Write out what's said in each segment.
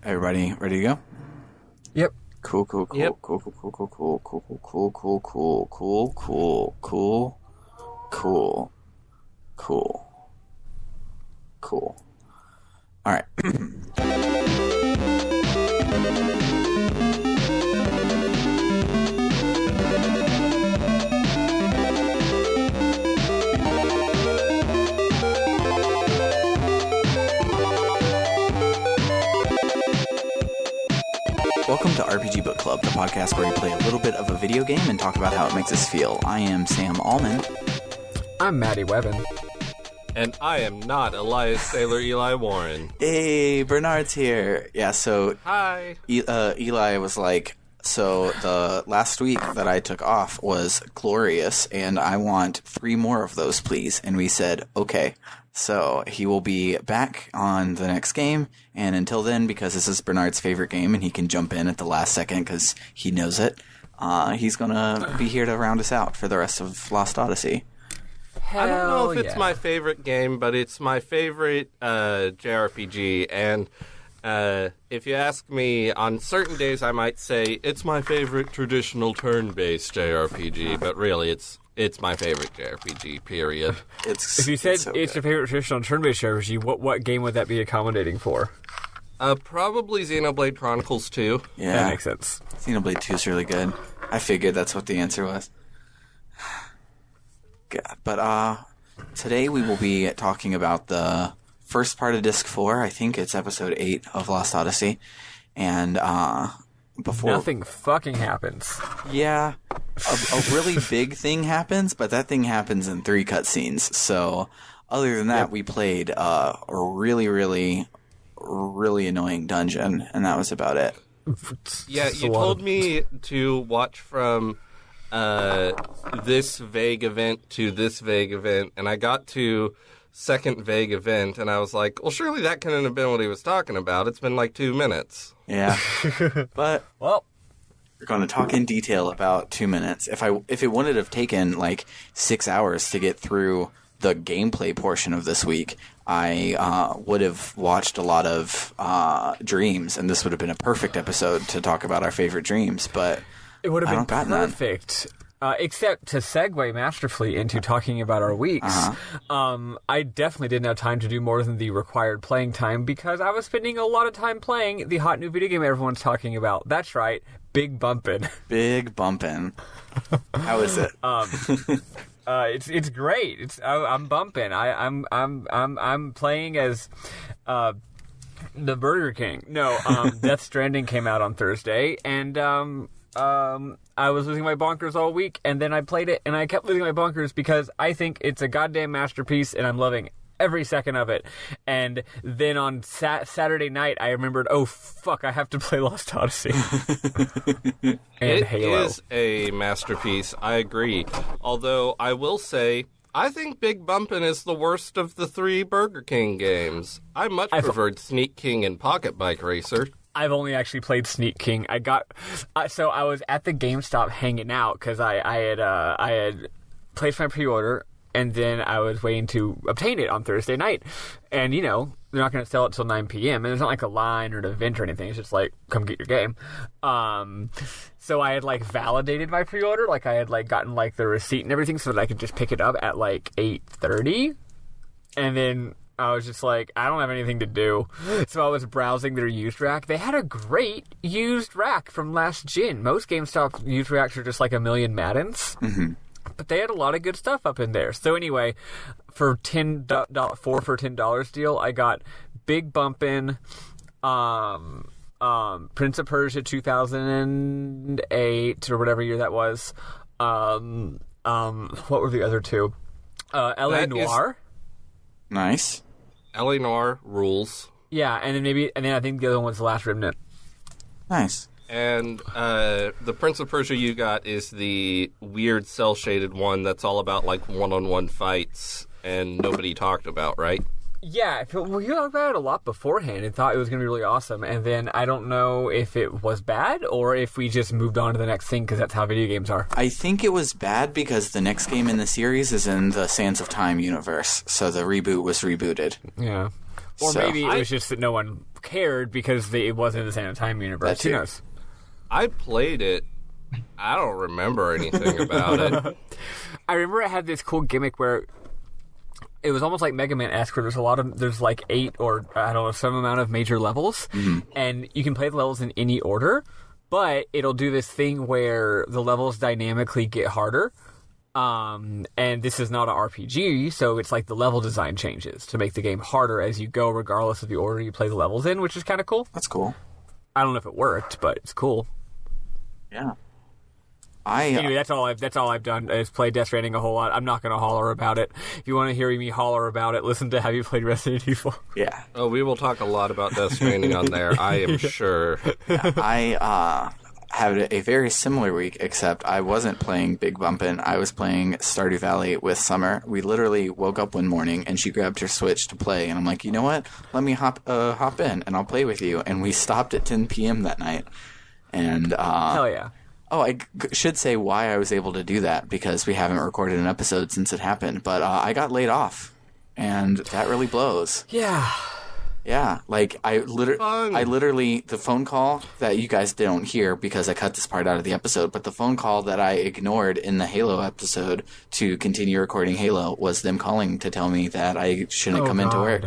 everybody ready to go? Yep. Cool. Yep. Cool. All right. Welcome to RPG Book Club, the podcast where we play a little bit of a video game and talk about how it makes us feel. I am Sam Allman. I'm Maddie Webbin. And I am not Elias Sailor Eli Warren. Hey, Bernard's here. Yeah, so Hi. Eli was like, so the last week that I took off was glorious, and I want 3 more of those, please. And we said, okay. So he will be back on the next game, and until then, because this is Bernard's favorite game, and he can jump in at the last second because he knows it, he's going to be here to round us out for the rest of Lost Odyssey. I don't know if it's my favorite game, but it's my favorite JRPG, and if you ask me, on certain days I might say it's my favorite traditional turn-based JRPG, but really it's my favorite JRPG, period. If you said it's your favorite traditional turn-based JRPG, what game would that be accommodating for? Probably Xenoblade Chronicles 2. Yeah, that makes sense. Xenoblade 2 is really good. I figured that's what the answer was. God. But today we will be talking about the first part of Disc 4. I think it's Episode 8 of Lost Odyssey. And before... Nothing fucking happens. Yeah. A really big thing happens, but that thing happens in 3 cutscenes. So, other than that, we played a really, really, really annoying dungeon, and that was about it. Yeah, you told me to watch from this vague event to this vague event, and I got to second vague event, and I was like, well, surely that couldn't have been what he was talking about. It's been like 2 minutes. Yeah. But... Well... We're going to talk in detail about 2 minutes. If it wouldn't have taken like 6 hours to get through the gameplay portion of this week, I would have watched a lot of dreams, and this would have been a perfect episode to talk about our favorite dreams. But it would have been perfect. Except to segue masterfully into talking about our weeks, I definitely didn't have time to do more than the required playing time because I was spending a lot of time playing the hot new video game everyone's talking about. That's right, Big Bumpin'. Big Bumpin'. How is it? It's great. I'm bumping. I'm playing as the Burger King. No, Death Stranding came out on Thursday, and I was losing my bonkers all week, and then I played it, and I kept losing my bonkers because I think it's a goddamn masterpiece, and I'm loving every second of it. And then on Saturday night, I remembered, oh, fuck, I have to play Lost Odyssey. And Halo. It is a masterpiece, I agree. Although, I will say, I think Big Bumpin' is the worst of the 3 Burger King games. I much preferred Sneak King and Pocket Bike Racer. I've only actually played Sneak King. So I was at the GameStop hanging out because I had placed my pre-order, and then I was waiting to obtain it on Thursday night. And, you know, they're not going to sell it till 9 p.m. And there's not like a line or an event or anything. It's just like, come get your game. So I had like validated my pre-order. Like I had like gotten like the receipt and everything so that I could just pick it up at like 8:30. And then I was just like, I don't have anything to do. So I was browsing their used rack. They had a great used rack from last gen. Most GameStop used racks are just like a million Maddens. Mm-hmm. But they had a lot of good stuff up in there. So anyway, for $4 for $10 deal, I got Big Bumpin', Prince of Persia 2008 or whatever year that was. What were the other 2? L.A. Noire. Nice. L.A. Noire rules. Yeah, and then I think the other one was The Last Remnant. Nice. And the Prince of Persia you got is the weird cel-shaded one that's all about like one-on-one fights and nobody talked about, right? Yeah, well, you talked about it a lot beforehand and thought it was going to be really awesome, and then I don't know if it was bad or if we just moved on to the next thing because that's how video games are. I think it was bad because the next game in the series is in the Sands of Time universe, so the reboot was rebooted. Yeah. Or So, maybe it was just that no one cared because it wasn't in the Sand of Time universe. Who knows? I played it. I don't remember anything about it. I remember it had this cool gimmick where it was almost like Mega Man-esque, where there's like 8 or, I don't know, some amount of major levels, and you can play the levels in any order, but it'll do this thing where the levels dynamically get harder. And this is not an RPG, so it's like the level design changes to make the game harder as you go, regardless of the order you play the levels in, which is kind of cool. That's cool. I don't know if it worked, but it's cool. Yeah. Anyway, that's all I've done is play Death Stranding a whole lot. I'm not going to holler about it. If you want to hear me holler about it, listen to Have You Played Resident Evil? Yeah. Oh, we will talk a lot about Death Stranding on there, I am sure. Yeah, I had a very similar week, except I wasn't playing Big Bumpin'. I was playing Stardew Valley with Summer. We literally woke up one morning and she grabbed her Switch to play, and I'm like, you know what? Let me hop in and I'll play with you. And we stopped at 10 p.m. that night. And hell yeah. Oh, I should say why I was able to do that, because we haven't recorded an episode since it happened. But I got laid off, and that really blows. Yeah. Yeah, like I literally, the phone call that you guys don't hear because I cut this part out of the episode, but the phone call that I ignored in the Halo episode to continue recording Halo was them calling to tell me that I shouldn't come into work.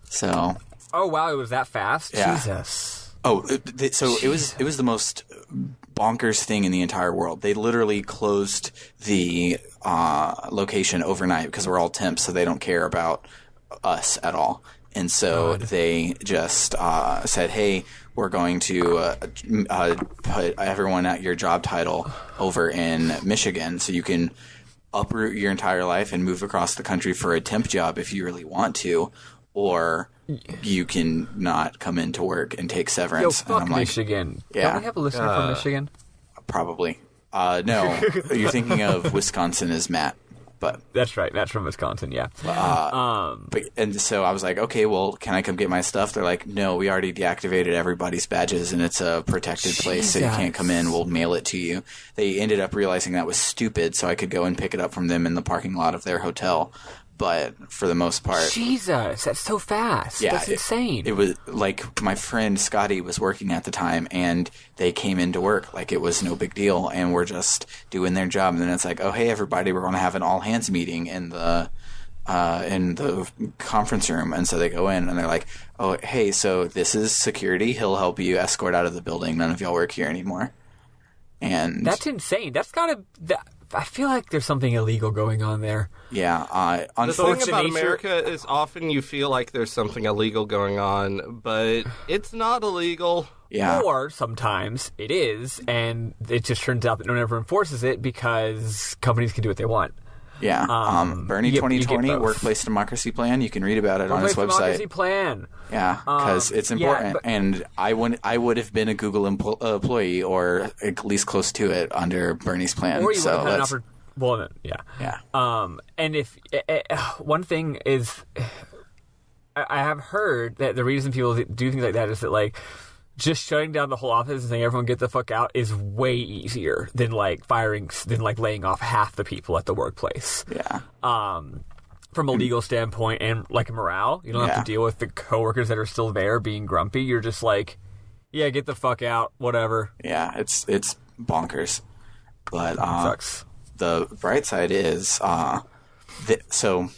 So. Oh wow, it was that fast? Yeah. Jesus. Oh, so it was the most bonkers thing in the entire world. They literally closed the location overnight because we're all temps, so they don't care about us at all. And so they just said, hey, we're going to put everyone at your job title over in Michigan so you can uproot your entire life and move across the country for a temp job if you really want to, or you can not come into work and take severance. Yo, fuck and I'm Michigan. Like, yeah. Don't we have a listener from Michigan? Probably. No, you're thinking of Wisconsin as Matt. But that's right. Matt's from Wisconsin, yeah. And so I was like, okay, well, can I come get my stuff? They're like, no, we already deactivated everybody's badges, and it's a protected place, so you can't come in. We'll mail it to you. They ended up realizing that was stupid, so I could go and pick it up from them in the parking lot of their hotel. But for the most part... Jesus, that's so fast. Yeah, that's insane. It was like my friend Scotty was working at the time, and they came into work like it was no big deal, and we're just doing their job. And then it's like, oh, hey, everybody, we're going to have an all-hands meeting in the conference room. And so they go in, and they're like, oh, hey, so this is security. He'll help you escort out of the building. None of y'all work here anymore. And that's insane. That's got to... I feel like there's something illegal going on there. Yeah. The thing about America is often you feel like there's something illegal going on, but it's not illegal. Yeah. Or sometimes it is, and it just turns out that no one ever enforces it because companies can do what they want. Yeah. Bernie 2020 Workplace Democracy Plan. You can read about it on his website. Democracy Plan. Yeah, because it's important. Yeah, and I would have been a Google employee, or at least close to it, under Bernie's plan. Or you would have had an opportunity. Well, yeah. Yeah. And if one thing is, I have heard that the reason people do things like that is that, like, just shutting down the whole office and saying everyone get the fuck out is way easier than laying off half the people at the workplace. Yeah. From a legal standpoint and like morale, you don't have to deal with the coworkers that are still there being grumpy. You're just like, yeah, get the fuck out, whatever. Yeah, it's bonkers. But sucks. The bright side is so.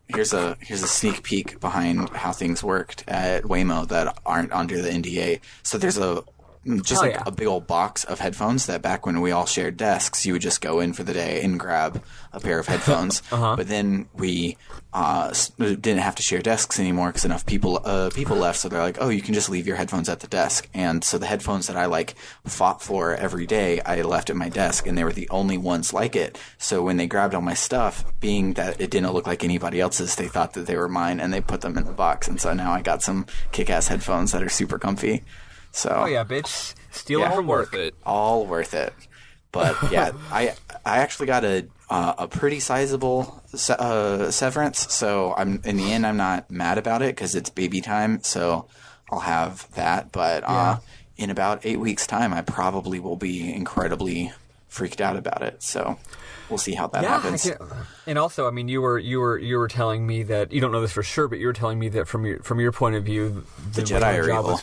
Here's a sneak peek behind how things worked at Waymo that aren't under the NDA. So there's a big old box of headphones that back when we all shared desks, you would just go in for the day and grab a pair of headphones. But then we didn't have to share desks anymore because enough people left. So they're like, oh, you can just leave your headphones at the desk. And so the headphones that I fought for every day, I left at my desk, and they were the only ones like it. So when they grabbed all my stuff, being that it didn't look like anybody else's, they thought that they were mine, and they put them in the box. And so now I got some kick-ass headphones that are super comfy. So, oh yeah, bitch, steal them from work. All worth it. But yeah, I actually got a pretty sizable severance. So in the end, I'm not mad about it because it's baby time. So I'll have that. But in about 8 weeks' time, I probably will be incredibly freaked out about it. So we'll see how that happens. And also, I mean, you were telling me that you don't know this for sure, but you were telling me that from your point of view, the Jedi are evil.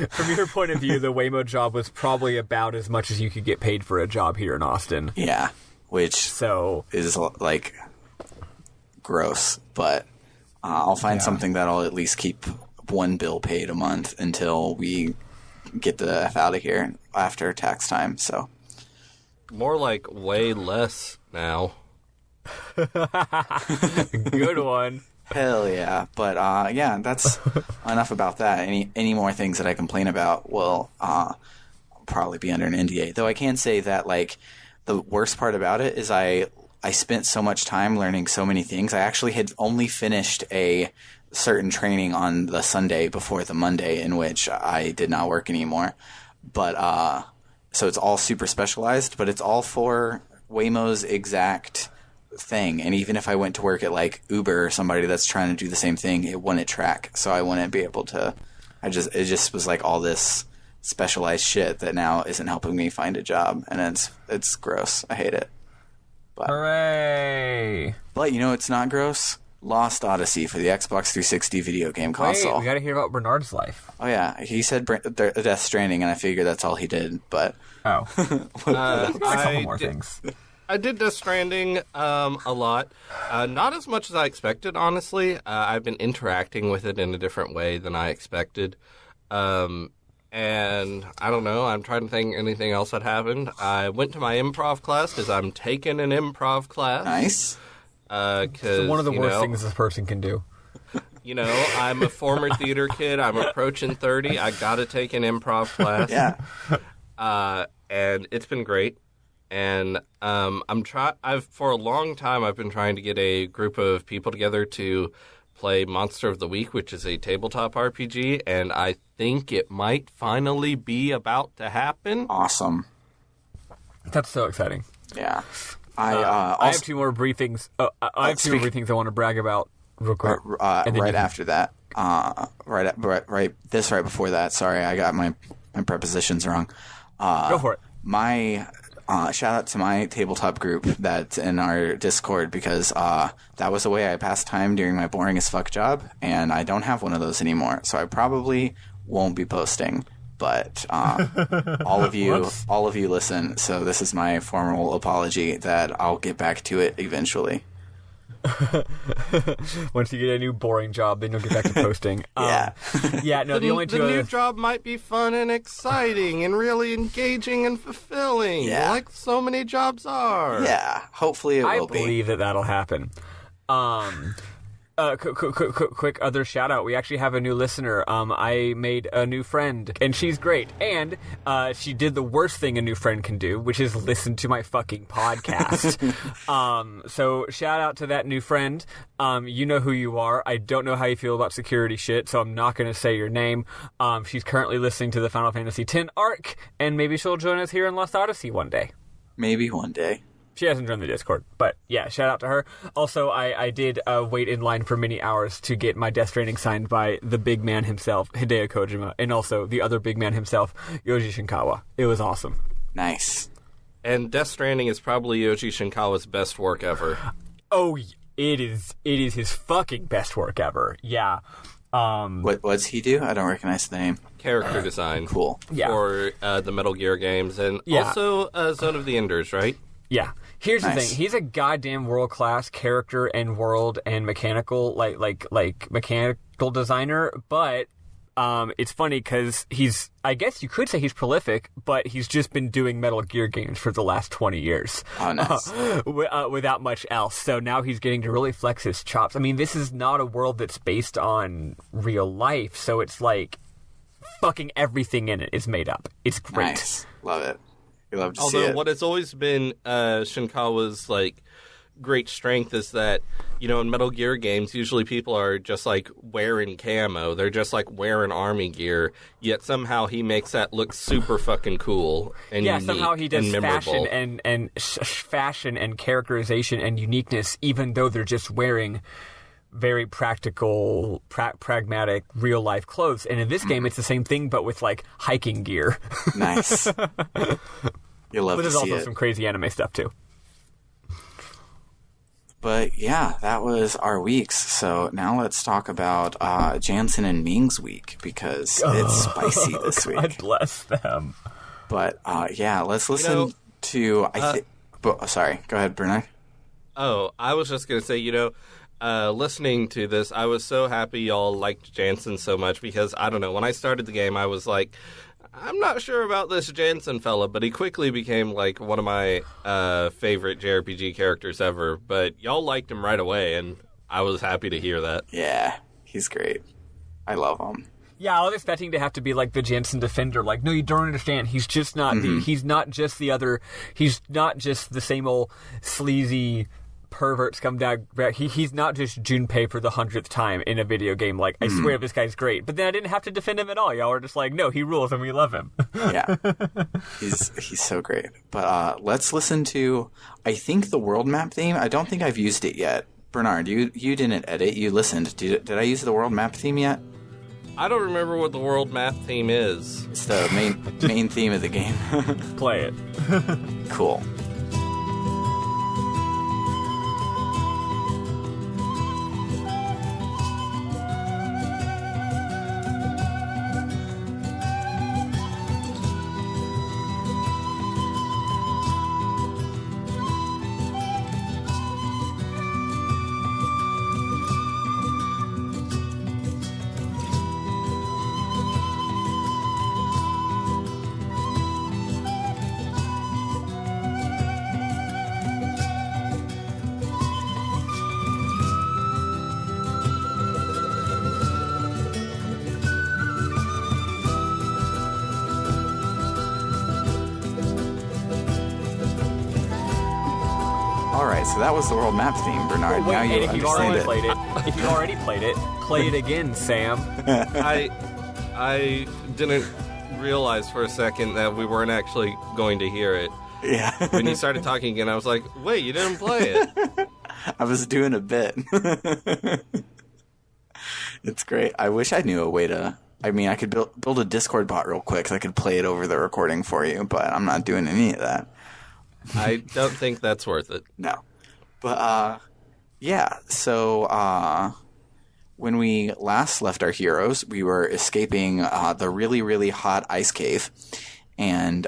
From your point of view, the Waymo job was probably about as much as you could get paid for a job here in Austin. Yeah, which is like gross, but I'll find something that'll at least keep one bill paid a month until we get the F out of here after tax time. So more like way less now. Good one. Hell yeah. But that's enough about that. Any more things that I complain about will probably be under an NDA. Though I can say that like the worst part about it is I spent so much time learning so many things. I actually had only finished a certain training on the Sunday before the Monday in which I did not work anymore. But so it's all super specialized, but it's all for Waymo's exact thing. And even if I went to work at like Uber or somebody that's trying to do the same thing, it wouldn't track. So I wouldn't be able to. It just was like all this specialized shit that now isn't helping me find a job, and it's gross. I hate it. But, hooray! But it's not gross. Lost Odyssey for the Xbox 360 video game console. Wait, we got to hear about Bernard's life. Oh yeah, he said Death Stranding, and I figured that's all he did. But a couple more things. I did Death Stranding a lot. Not as much as I expected, honestly. I've been interacting with it in a different way than I expected. And I don't know. I'm trying to think anything else that happened. I went to my improv class because I'm taking an improv class. Nice. So one of the worst things this person can do. I'm a former theater kid. I'm approaching 30. I got to take an improv class. Yeah. And it's been great. And for a long time I've been trying to get a group of people together to play Monster of the Week, which is a tabletop RPG, and I think it might finally be about to happen. Awesome. That's so exciting. Yeah. I have two more brief things. I have two more brief things I want to brag about real quick. Right after that. Right before that. Sorry, I got my prepositions wrong. Go for it. My shout out to my tabletop group that's in our Discord, because that was the way I passed time during my boring as fuck job, and I don't have one of those anymore. So I probably won't be posting. But all of you listen, so this is my formal apology that I'll get back to it eventually. Once you get a new boring job, then you'll get back to posting. The new job might be fun and exciting and really engaging and fulfilling, like so many jobs are. Yeah, hopefully it will be. I believe that'll happen. Quick other shout out. We actually have a new listener. I made a new friend, and she's great. And she did the worst thing a new friend can do, which is listen to my fucking podcast. So shout out to that new friend. You know who you are. I don't know how you feel about security shit, so I'm not going to say your name. She's currently listening to the Final Fantasy X arc, and maybe she'll join us here in Lost Odyssey one day. Maybe one day. She hasn't joined the Discord, but yeah, shout out to her. Also, I did wait in line for many hours to get my Death Stranding signed by the big man himself, Hideo Kojima, and also the other big man himself, Yoji Shinkawa. It was awesome. Nice. And Death Stranding is probably Yoji Shinkawa's best work ever. Oh, it is his fucking best work ever. Yeah. What's he do? I don't recognize the name. Character design. Cool. For the Metal Gear games, and also Zone of the Enders, right? Yeah. Here's the thing. He's a goddamn world-class character and world and mechanical, like mechanical designer, but it's funny because I guess you could say he's prolific, but he's just been doing Metal Gear games for the last 20 years. Oh, nice. Without much else. So now he's getting to really flex his chops. I mean, this is not a world that's based on real life, so it's like fucking everything in it is made up. It's great. Nice. Love it. You love to see Although it. what has always been Shinkawa's great strength is that, in Metal Gear games, usually people are just wearing camo. They're just wearing army gear. Yet somehow he makes that look super fucking cool and unique somehow he does and fashion memorable. Fashion and characterization and uniqueness, even though they're just wearing very practical, pragmatic, real life clothes. And in this game, it's the same thing, but with hiking gear. Nice. You'll love but to there's see also it. some crazy anime stuff too. But yeah, that was our weeks. So now let's talk about Jansen and Ming's week, because it's spicy this week. God bless them. But yeah, let's listen to... sorry, go ahead, Bernard. Oh, I was just going to say, listening to this, I was so happy y'all liked Jansen so much because, I don't know, when I started the game, I was like, I'm not sure about this Jansen fella, but he quickly became, like, one of my favorite JRPG characters ever. But y'all liked him right away, and I was happy to hear that. Yeah, he's great. I love him. Yeah, I was expecting to have to be like the Jansen defender. Like, no, you don't understand. He's just not. He's not just the other. He's not just the same old sleazy pervert scumbag. He's not just Junpei for the 100th time in a video game. Like, I swear this guy's great. But then I didn't have to defend him at all. Y'all were just like, no, he rules and we love him. Yeah, he's so great. But let's listen to, I think, the world map theme. I don't think I've used it yet. Bernard, you didn't edit. You listened. Did I use the world map theme yet? I don't remember what the world map theme is. It's the main theme of the game. Play it. Cool. So that was the world map theme, Bernard. Wait, now you if you've already played it, play it again, Sam. I didn't realize for a second that we weren't actually going to hear it. Yeah. When you started talking again, I was like, wait, you didn't play it. I was doing a bit. It's great. I wish I knew a way to... I mean, I could build a Discord bot real quick so I could play it over the recording for you, but I'm not doing any of that. I don't think that's worth it. No. But, yeah, so when we last left our heroes, we were escaping the really, really hot ice cave, and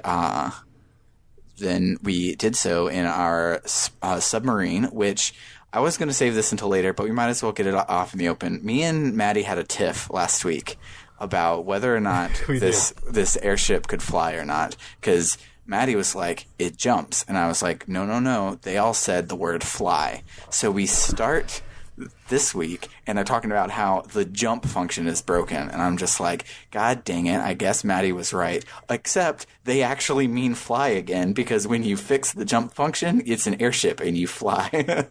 then we did so in our submarine, which I was going to save this until later, but we might as well get it off in the open. Me and Maddie had a tiff last week about whether or not this airship could fly or not, because... Maddie was like, it jumps. And I was like, no. They all said the word fly. So we start this week, and they're talking about how the jump function is broken. And I'm just like, God dang it, I guess Maddie was right. Except they actually mean fly again, because when you fix the jump function, it's an airship and you fly.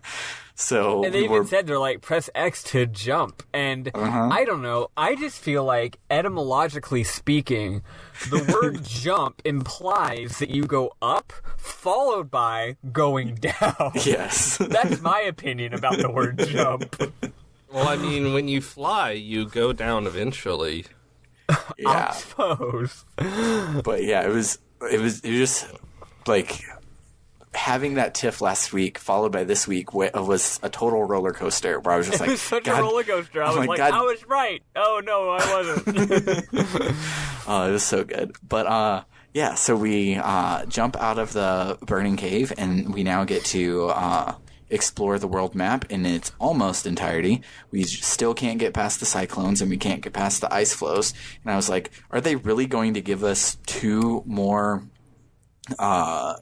So and they even said, they're like, press X to jump. And I don't know, I just feel like, etymologically speaking, the word jump implies that you go up, followed by going down. Yes. That's my opinion about the word jump. Well, I mean, when you fly, you go down eventually. Yeah. I suppose. But yeah, it was just like... Having that tiff last week, followed by this week, was a total roller coaster. Where I was just like, "It was such a roller coaster." I was like, "I was right." Oh no, I wasn't. Oh, it was so good. But yeah, so we jump out of the burning cave, and we now get to explore the world map in its almost entirety. We still can't get past the cyclones, and we can't get past the ice flows. And I was like, "Are they really going to give us 2 more?"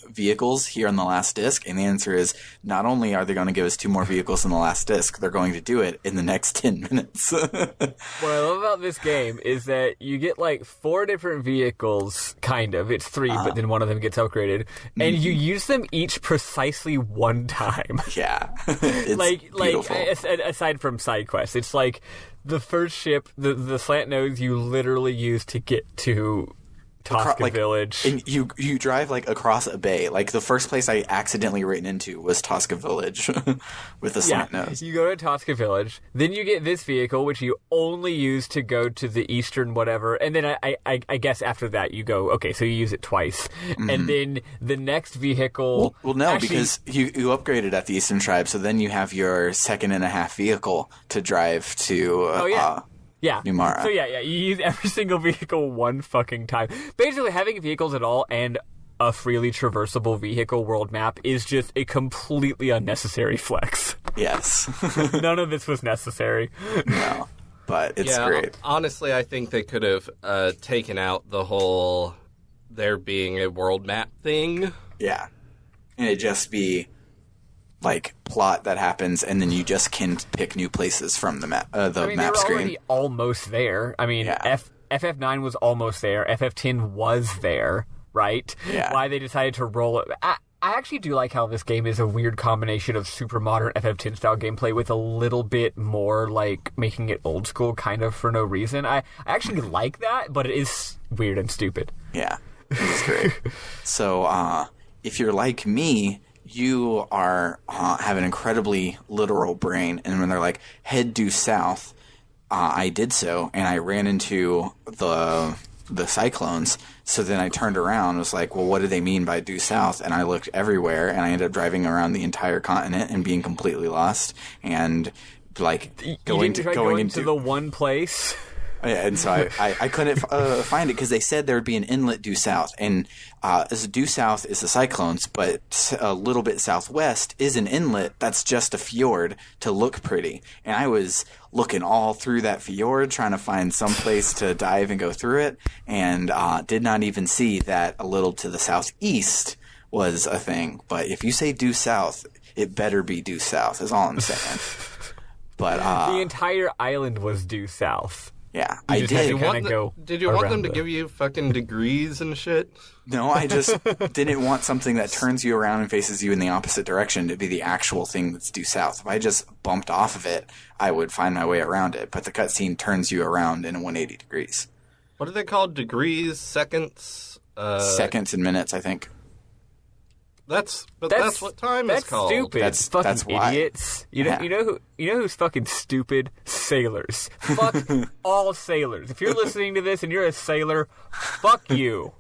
Vehicles here on the last disc? And the answer is, not only are they going to give us 2 more vehicles in the last disc, they're going to do it in the next 10 minutes. What I love about this game is that you get like 4 different vehicles, kind of. It's 3, but then one of them gets upgraded. And you use them each precisely 1 time. Yeah. It's beautiful. Aside from side quests, it's like the first ship, the slant nose you literally use to get to Tosca Village. And you drive like across a bay. Like the first place I accidentally ran into was Tosca Village with the slant nose. You go to Tosca Village, then you get this vehicle, which you only use to go to the eastern whatever, and then I guess after that you go, okay, so you use it twice. Mm-hmm. And then the next vehicle... Well, no, because you upgraded at the Eastern Tribe, so then you have your second and a half vehicle to drive to... Numara. So you use every single vehicle one fucking time. Basically, having vehicles at all and a freely traversable vehicle world map is just a completely unnecessary flex. Yes. None of this was necessary. No, but it's great. Honestly, I think they could have taken out the whole there being a world map thing. Yeah. And it'd just be... like plot that happens, and then you just can pick new places from the map. Map they were screen. Already almost there. I mean, FF9 was almost there. FF10 was there, right? Yeah. Why they decided to roll it? I actually do like how this game is a weird combination of super modern FF10 style gameplay with a little bit more like making it old school, kind of for no reason. I actually like that, but it is weird and stupid. Yeah, it's great. So, if you're like me. You have an incredibly literal brain, and when they're like, head due south, I did so, and I ran into the cyclones, so then I turned around and was like, well, what do they mean by due south? And I looked everywhere, and I ended up driving around the entire continent and being completely lost, and like going into the one place. Yeah, and so I couldn't find it because they said there would be an inlet due south. And due south is the cyclones, but a little bit southwest is an inlet that's just a fjord to look pretty. And I was looking all through that fjord trying to find some place to dive and go through it, and did not even see that a little to the southeast was a thing. But if you say due south, it better be due south is all I'm saying. But the entire island was due south. Yeah, I did. Did you want them to give you fucking degrees and shit? No, I just didn't want something that turns you around and faces you in the opposite direction to be the actual thing that's due south. If I just bumped off of it, I would find my way around it. But the cutscene turns you around in 180 degrees. What are they called? Degrees? Seconds? Seconds and minutes, I think. That's what time is called. Stupid. That's why. Idiots. You know who's fucking stupid? Sailors. Fuck all sailors. If you're listening to this and you're a sailor, fuck you.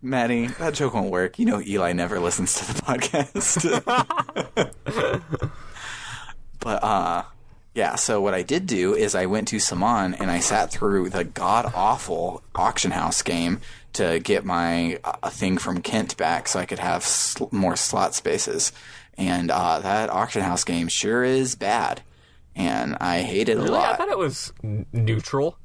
Maddie, that joke won't work. You know Eli never listens to the podcast. But yeah, so what I did do is I went to Saman and I sat through the god-awful auction house game to get my thing from Kent back so I could have more slot spaces. And that auction house game sure is bad. And I hate it a lot. I thought it was neutral.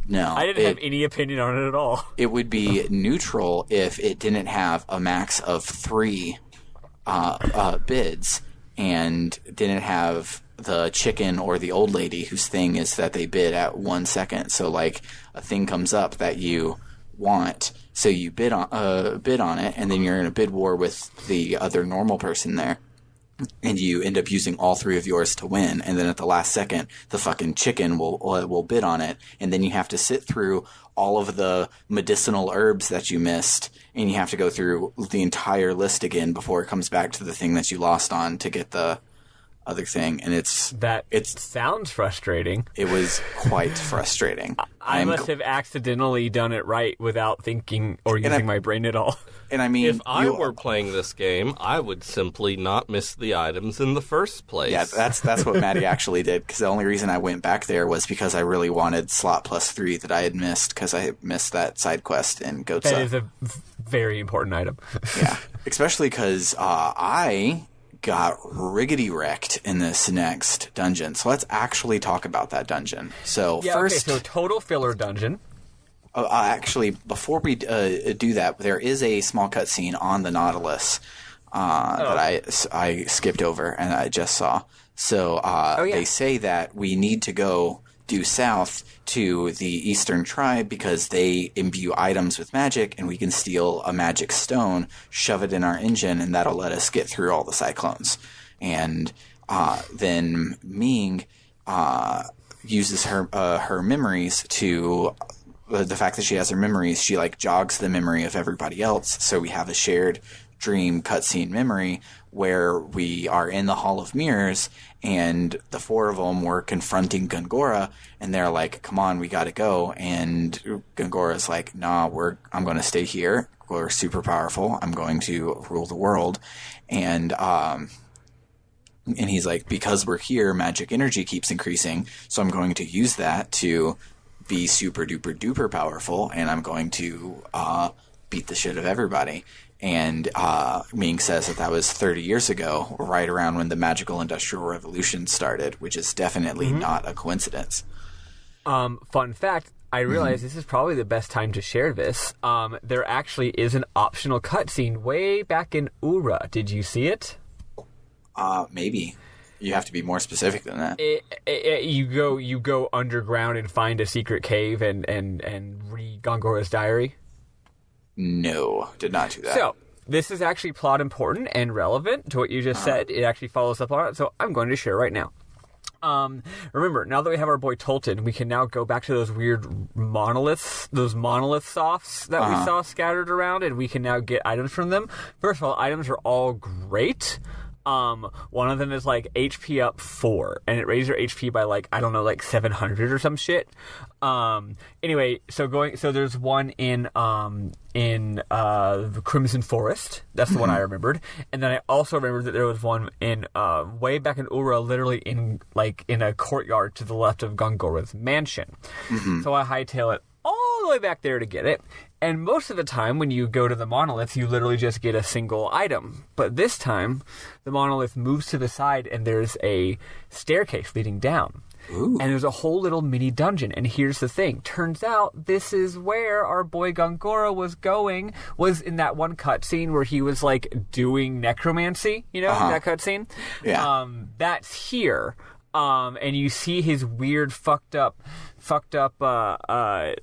No. I didn't have any opinion on it at all. It would be neutral if it didn't have a max of 3 bids and didn't have the chicken or the old lady whose thing is that they bid at 1 second. So like a thing comes up that you want, so you bid on it, and then you're in a bid war with the other normal person there, and you end up using all 3 of yours to win, and then at the last second the fucking chicken will bid on it, and then you have to sit through all of the medicinal herbs that you missed, and you have to go through the entire list again before it comes back to the thing that you lost on to get the other thing, and it sounds frustrating. It was quite frustrating. I must have accidentally done it right without thinking or using my brain at all. And I mean, if I were playing this game, I would simply not miss the items in the first place. Yeah, that's what Maddie actually did, because the only reason I went back there was because I really wanted slot +3 that I had missed, because I had missed that side quest in Gotsa. That is a very important item. Yeah, especially because I got riggedy wrecked in this next dungeon. So let's actually talk about that dungeon. So first, so total filler dungeon. Actually, before we do that, there is a small cutscene on the Nautilus that I skipped over and I just saw. So they say that we need to go due south to the Eastern Tribe because they imbue items with magic, and we can steal a magic stone, shove it in our engine, and that'll let us get through all the cyclones. And then Ming uses her memories to the fact that she has her memories, she like jogs the memory of everybody else. So we have a shared dream cutscene memory where we are in the Hall of Mirrors, and the four of them were confronting Gongora, and they're like, "Come on, we got to go." And Gongora's like, "Nah, I'm going to stay here. We're super powerful. I'm going to rule the world." And he's like, "Because we're here, magic energy keeps increasing, so I'm going to use that to be super duper duper powerful, and I'm going to beat the shit of everybody." And Ming says that was 30 years ago, right around when the magical industrial revolution started, which is definitely not a coincidence. Fun fact, I realize this is probably the best time to share this. There actually is an optional cutscene way back in Ura. Did you see it? Maybe. You have to be more specific than that. You go underground and find a secret cave and read Gongora's diary. No, did not do that. So, this is actually plot important and relevant to what you just said. It actually follows up on it, so I'm going to share right now. Remember, now that we have our boy Tolton, we can now go back to those weird monolith softs that we saw scattered around, and we can now get items from them. First of all, items are all great. One of them is like HP up 4, and it raises your HP by like, I don't know, like 700 or some shit. Anyway, so there's one in the Crimson Forest. That's the one I remembered. And then I also remembered that there was one in, way back in Ura, literally in a courtyard to the left of Gongora's mansion. So I hightail it all the way back there to get it. And most of the time, when you go to the monolith, you literally just get a single item. But this time, the monolith moves to the side, and there's a staircase leading down. Ooh. And there's a whole little mini dungeon. And here's the thing. Turns out, this is where our boy Gongora was in that one cutscene where he was, like, doing necromancy, that cutscene? Yeah. That's here. And you see his weird fucked up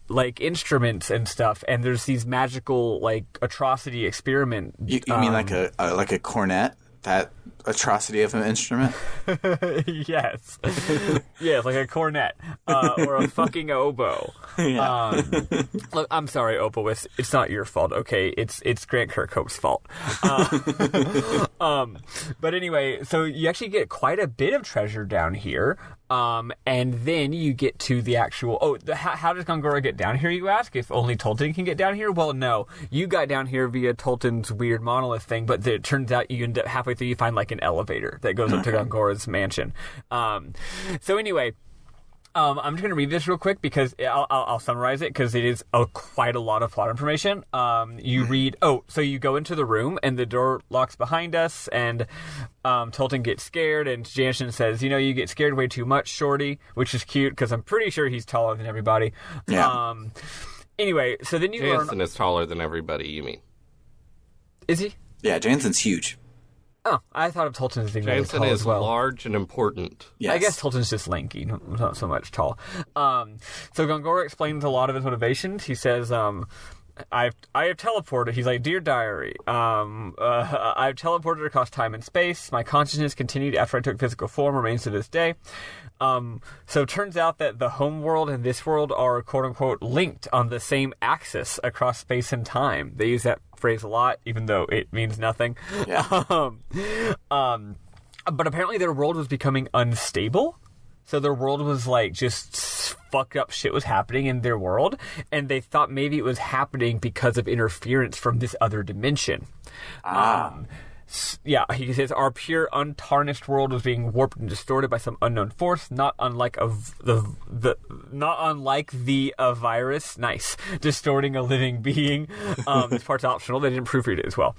like instruments and stuff, and there's these magical like atrocity experiment. You mean like a cornet? That atrocity of an instrument? Yes. Yes, like a cornet. Or a fucking oboe. Yeah. Look, I'm sorry, Opalwist. It's not your fault, okay? It's Grant Kirkhope's fault. But anyway, so you actually get quite a bit of treasure down here. And then you get to the actual... how does Gongora get down here, you ask? If only Tolton can get down here? Well, no. You got down here via Tolton's weird monolith thing, but it turns out you end up halfway through, you find like an elevator that goes up to Gongora's mansion. So anyway... I'm just going to read this real quick because I'll summarize it because it is quite a lot of plot information. You read, so you go into the room and the door locks behind us, and Tolton gets scared, and Jansen says, you get scared way too much, shorty, which is cute because I'm pretty sure he's taller than everybody. Yeah. Anyway, so then you Jansen is taller than everybody, you mean? Is he? Yeah, Jansen's huge. Oh, I thought of Tolton as being really tall Jansen is as well. large and important. Yes. I guess Tolton's just lanky, not so much tall. So Gongora explains a lot of his motivations. He says, I have teleported. He's like, "Dear diary, I've teleported across time and space. My consciousness continued after I took physical form, remains to this day. So it turns out that the home world and this world are quote unquote linked on the same axis across space and time." They use that phrase a lot, even though it means nothing. Yeah. But apparently their world was becoming unstable. So their world was like just fucked up shit was happening in their world, and they thought maybe it was happening because of interference from this other dimension. Yeah, he says our pure untarnished world was being warped and distorted by some unknown force, not unlike the virus. Nice, distorting a living being. This part's optional. They didn't proofread it as well.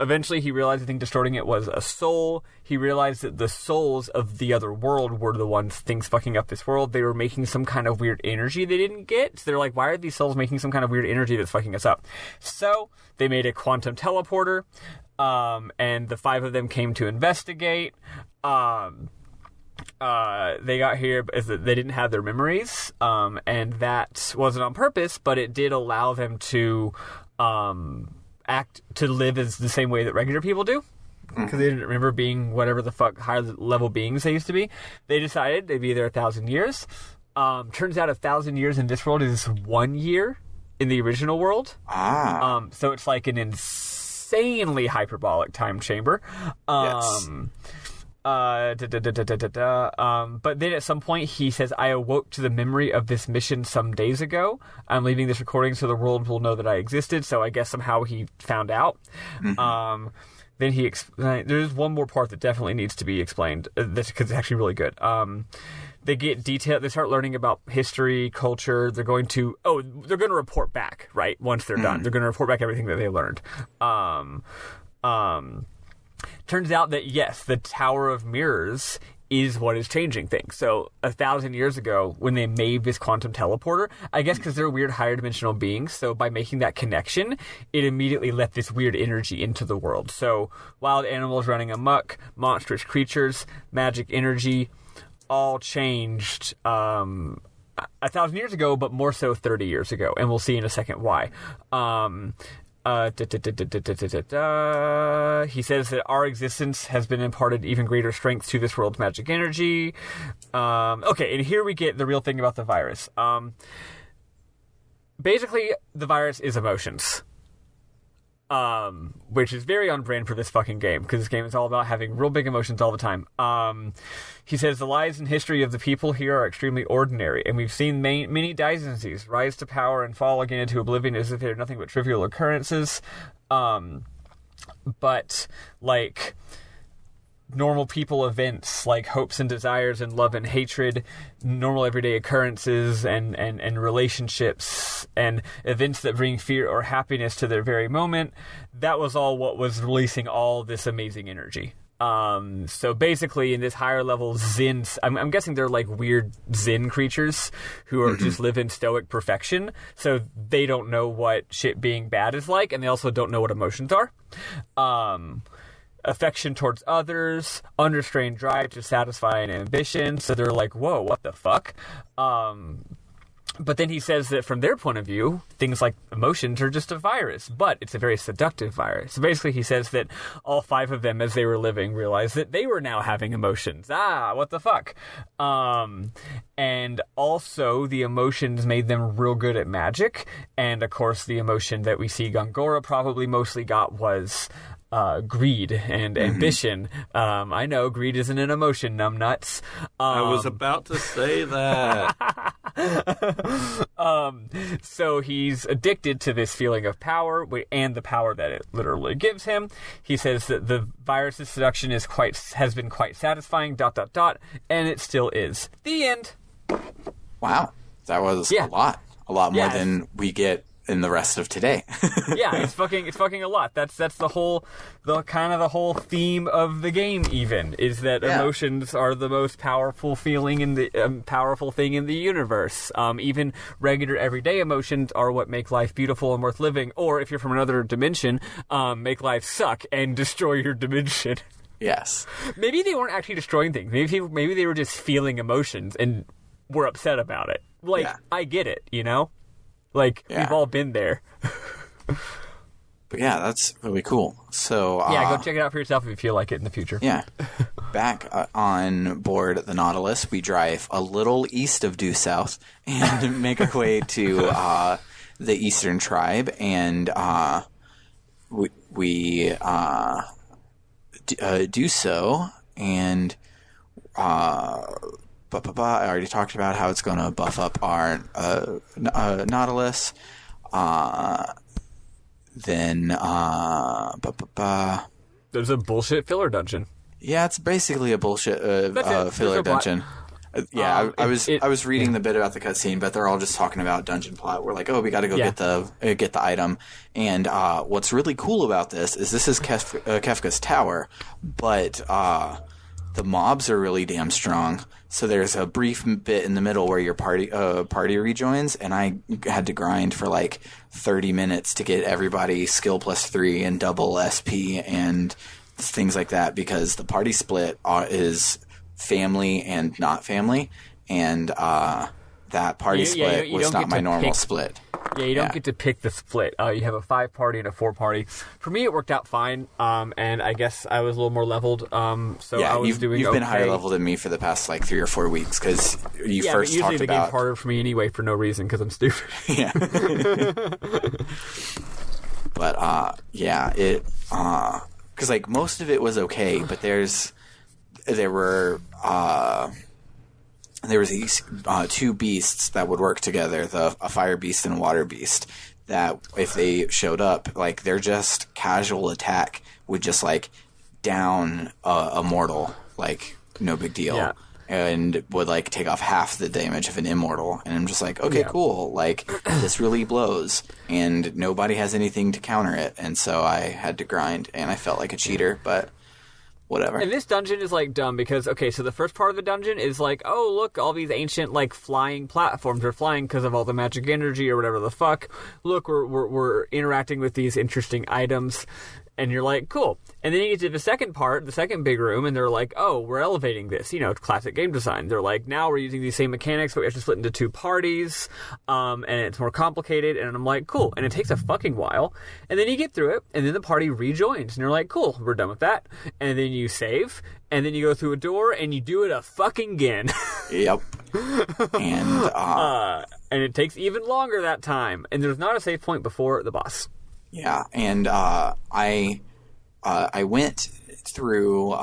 Eventually, he realized the thing distorting it was a soul. He realized that the souls of the other world were the things fucking up this world. They were making some kind of weird energy they didn't get. So they're like, why are these souls making some kind of weird energy that's fucking us up? So they made a quantum teleporter. And the 5 of them came to investigate. They got here because they didn't have their memories, and that wasn't on purpose, but it did allow them to live as the same way that regular people do. Because they didn't remember being whatever the fuck higher level beings they used to be. They decided they'd be there 1,000 years. Turns out 1,000 years in this world is 1 year in the original world. So it's like an insanely hyperbolic time chamber. Yes. But then at some point he says, I awoke to the memory of this mission some days ago. I'm leaving this recording so the world will know that I existed. So I guess somehow he found out. Mm-hmm. Then he there's one more part that definitely needs to be explained. Because it's actually really good. They get detailed. They start learning about history, culture. They're going to report back, right? Once they're done, they're going to report back everything that they learned. Turns out that yes, the Tower of Mirrors is what is changing things. So 1,000 years ago, when they made this quantum teleporter, I guess because they're weird higher dimensional beings, so by making that connection, it immediately let this weird energy into the world. So wild animals running amok, monstrous creatures, magic energy, all changed 1,000 years ago, but more so 30 years ago, and we'll see in a second why. He says that our existence has been imparted even greater strength to this world's magic energy. Okay, and here we get the real thing about the virus. Basically, the virus is emotions. Which is very on brand for this fucking game, because this game is all about having real big emotions all the time. He says the lives and history of the people here are extremely ordinary, and we've seen many dynasties rise to power and fall again into oblivion as if they're nothing but trivial occurrences. But, like, normal people events like hopes and desires and love and hatred, normal everyday occurrences and relationships and events that bring fear or happiness to their very moment, that was all what was releasing all this amazing energy. So basically in this higher level Zen, I'm guessing they're like weird Zen creatures who are just live in stoic perfection. So they don't know what shit being bad is like, and they also don't know what emotions are. Affection towards others, unrestrained drive to satisfy an ambition. So they're like, whoa, what the fuck? But then he says that from their point of view, things like emotions are just a virus, but it's a very seductive virus. So basically he says that all 5 of them, as they were living, realized that they were now having emotions. What the fuck? And also the emotions made them real good at magic. And of course the emotion that we see Gongora probably mostly got was greed and ambition. I know greed isn't an emotion, numbnuts. I was about to say that. So he's addicted to this feeling of power and the power that it literally gives him. He says that the virus's seduction has been quite satisfying, ... and it still is. The end. Wow. That was a lot more than we get in the rest of today. Yeah, it's fucking a lot. That's the whole theme of the game. Even is that emotions are the most powerful feeling in the powerful thing in the universe. Even regular everyday emotions are what make life beautiful and worth living. Or if you're from another dimension, make life suck and destroy your dimension. Yes. Maybe they weren't actually destroying things. Maybe they were just feeling emotions and were upset about it. I get it, you know. We've all been there. But yeah, that's really cool. So go check it out for yourself if you feel like it in the future. Yeah. Back on board the Nautilus, we drive a little east of due south and make our way to the Eastern Tribe, and we do so, and I already talked about how it's going to buff up our Nautilus. Then there's a bullshit filler dungeon. Yeah, it's basically a bullshit filler dungeon. I was reading the bit about the cutscene, but they're all just talking about dungeon plot. We're like, we got to go get the item. And what's really cool about this is Kefka's tower, but the mobs are really damn strong. So there's a brief bit in the middle where your party rejoins, and I had to grind for like 30 minutes to get everybody skill +3 and double SP and things like that, because the party split is family and not family, and that party split was not my normal split. Yeah, you don't get to pick the split. You have a 5-party and a 4-party. For me, it worked out fine, and I guess I was a little more leveled. So I was doing. You've been higher level than me for the past 3 or 4 weeks because you first usually talked the about. game's harder for me anyway for no reason because I'm stupid. Yeah. But it because most of it was okay, but there was these 2 beasts that would work together, a fire beast and a water beast, that if they showed up, their just casual attack would just down a mortal, no big deal. Yeah. And would take off half the damage of an immortal. And I'm just okay, cool. This really blows. And nobody has anything to counter it. And so I had to grind, and I felt like a cheater, but whatever. And this dungeon is dumb because, okay, so the first part of the dungeon is oh, look, all these ancient flying platforms are flying because of all the magic energy or whatever the fuck. Look, we're interacting with these interesting items. And you're cool. And then you get to the second part, the second big room, and they're oh, we're elevating this. Classic game design. They're now we're using these same mechanics, but we have to split into 2 parties, and it's more complicated. And I'm cool. And it takes a fucking while. And then you get through it, and then the party rejoins. And you're cool, we're done with that. And then you save, and then you go through a door, and you do it a fucking again. Yep. And it takes even longer that time. And there's not a save point before the boss. Yeah, and I went through and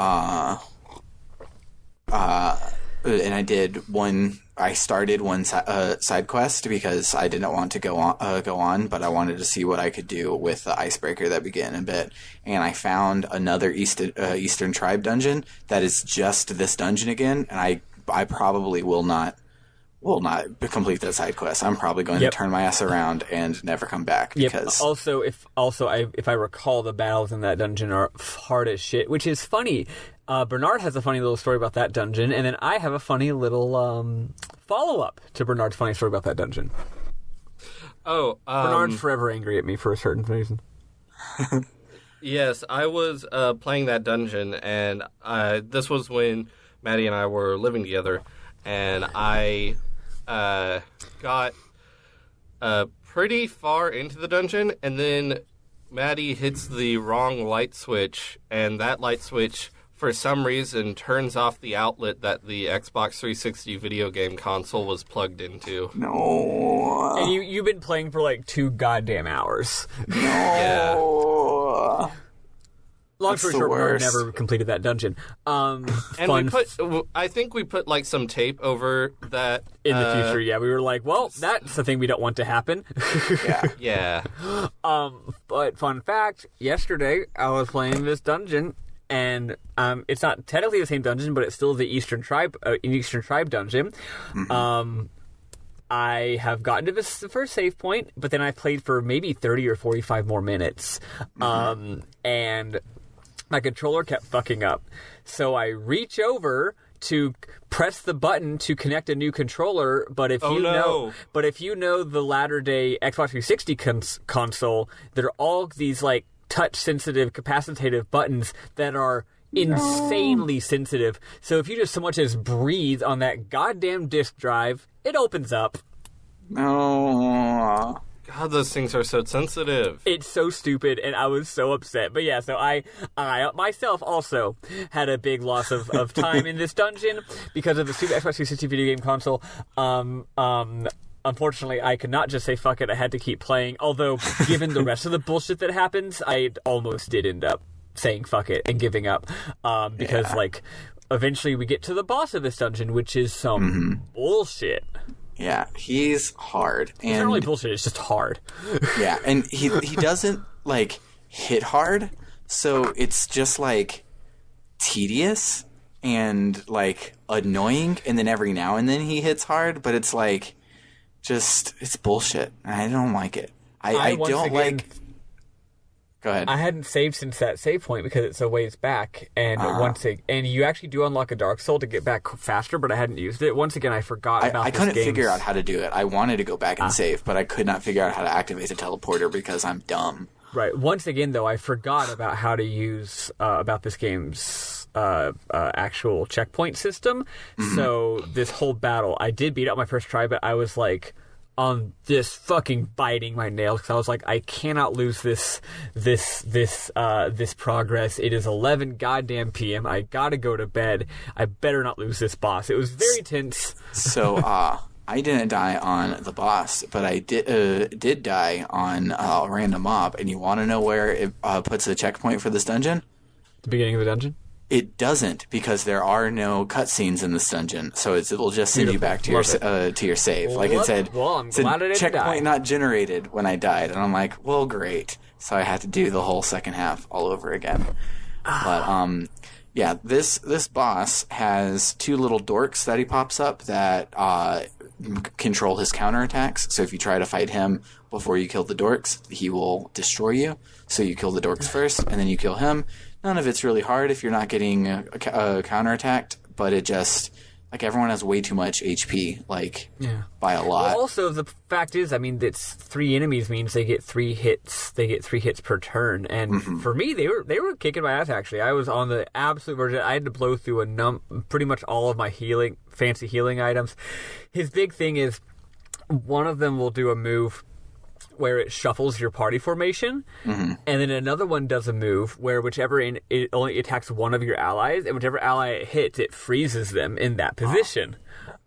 I did one. I started one side quest because I didn't want to go on, but I wanted to see what I could do with the icebreaker that began a bit. And I found another Eastern Tribe dungeon that is just this dungeon again, and I probably will not complete that side quest. I'm probably going to turn my ass around and never come back because. Also, if I recall, the battles in that dungeon are hard as shit, which is funny. Bernard has a funny little story about that dungeon, and then I have a funny little follow-up to Bernard's funny story about that dungeon. Oh, Bernard's forever angry at me for a certain reason. Yes, I was playing that dungeon, and this was when Maddie and I were living together, and I got pretty far into the dungeon, and then Maddie hits the wrong light switch, and that light switch, for some reason, turns off the outlet that the Xbox 360 video game console was plugged into. No. And you've been playing for 2 goddamn hours. No. Yeah. Long story short, Bernard never completed that dungeon. And I think we put some tape over that in the future. Yeah, we were well, that's the thing we don't want to happen. Yeah. But fun fact: yesterday I was playing this dungeon, and it's not technically the same dungeon, but it's still the Eastern Tribe dungeon. Mm-hmm. I have gotten to the first save point, but then I played for maybe 30 or 45 more minutes, and my controller kept fucking up. So I reach over to press the button to connect a new controller, but if you know the latter day Xbox 360 console, there are all these touch sensitive capacitive buttons that are insanely sensitive. So if you just so much as breathe on that goddamn disk drive, it opens up. No. God, those things are so sensitive. It's so stupid, and I was so upset. But yeah, so I myself also had a big loss of time in this dungeon because of the stupid Xbox 360 video game console. Unfortunately, I could not just say fuck it. I had to keep playing. Although, given the rest of the bullshit that happens, I almost did end up saying fuck it and giving up. Because, eventually we get to the boss of this dungeon, which is some bullshit. Yeah, he's hard. And it's not really bullshit, it's just hard. Yeah, and he doesn't, hit hard, so it's just, tedious and, annoying, and then every now and then he hits hard, but it's, it's bullshit. I don't like it. I don't like... Go ahead. I hadn't saved since that save point because it's a ways back, and and you actually do unlock a Dark Soul to get back faster, but I hadn't used it. Once again, I forgot about this game. I couldn't figure out how to do it. I wanted to go back and save, but I could not figure out how to activate the teleporter because I'm dumb. Right. Once again, though, I forgot about how to use about this game's actual checkpoint system. Mm-hmm. So this whole battle, I did beat out my first try, but I was this fucking biting my nails because I was like, I cannot lose this progress. It is 11 goddamn p.m. I gotta go to bed. I better not lose this boss. It was very tense. So, I didn't die on the boss, but I did die on a random mob. And you want to know where it puts the checkpoint for this dungeon? The beginning of the dungeon? It doesn't, because there are no cutscenes in this dungeon, so it will just send you back to your save. Well, like it said, I'm glad I didn't checkpoint die. not generated when I died, and I'm like, well, great. So I had to do the whole second half all over again. But yeah, this boss has two little dorks that he pops up that control his counterattacks. So if you try to fight him before you kill the dorks, he will destroy you. So you kill the dorks first, and then you kill him. None of it's really hard if you're not getting counterattacked, but it just, like, everyone has way too much HP, by a lot. Well, also, the fact is, I mean, it's 3 enemies means they get 3 hits. They get 3 hits per turn, and for me, they were kicking my ass, actually. I was on the absolute version. I had to blow through pretty much all of my fancy healing items. His big thing is, one of them will do a move where it shuffles your party formation, and then another one does a move where it only attacks one of your allies, and whichever ally it hits, it freezes them in that position.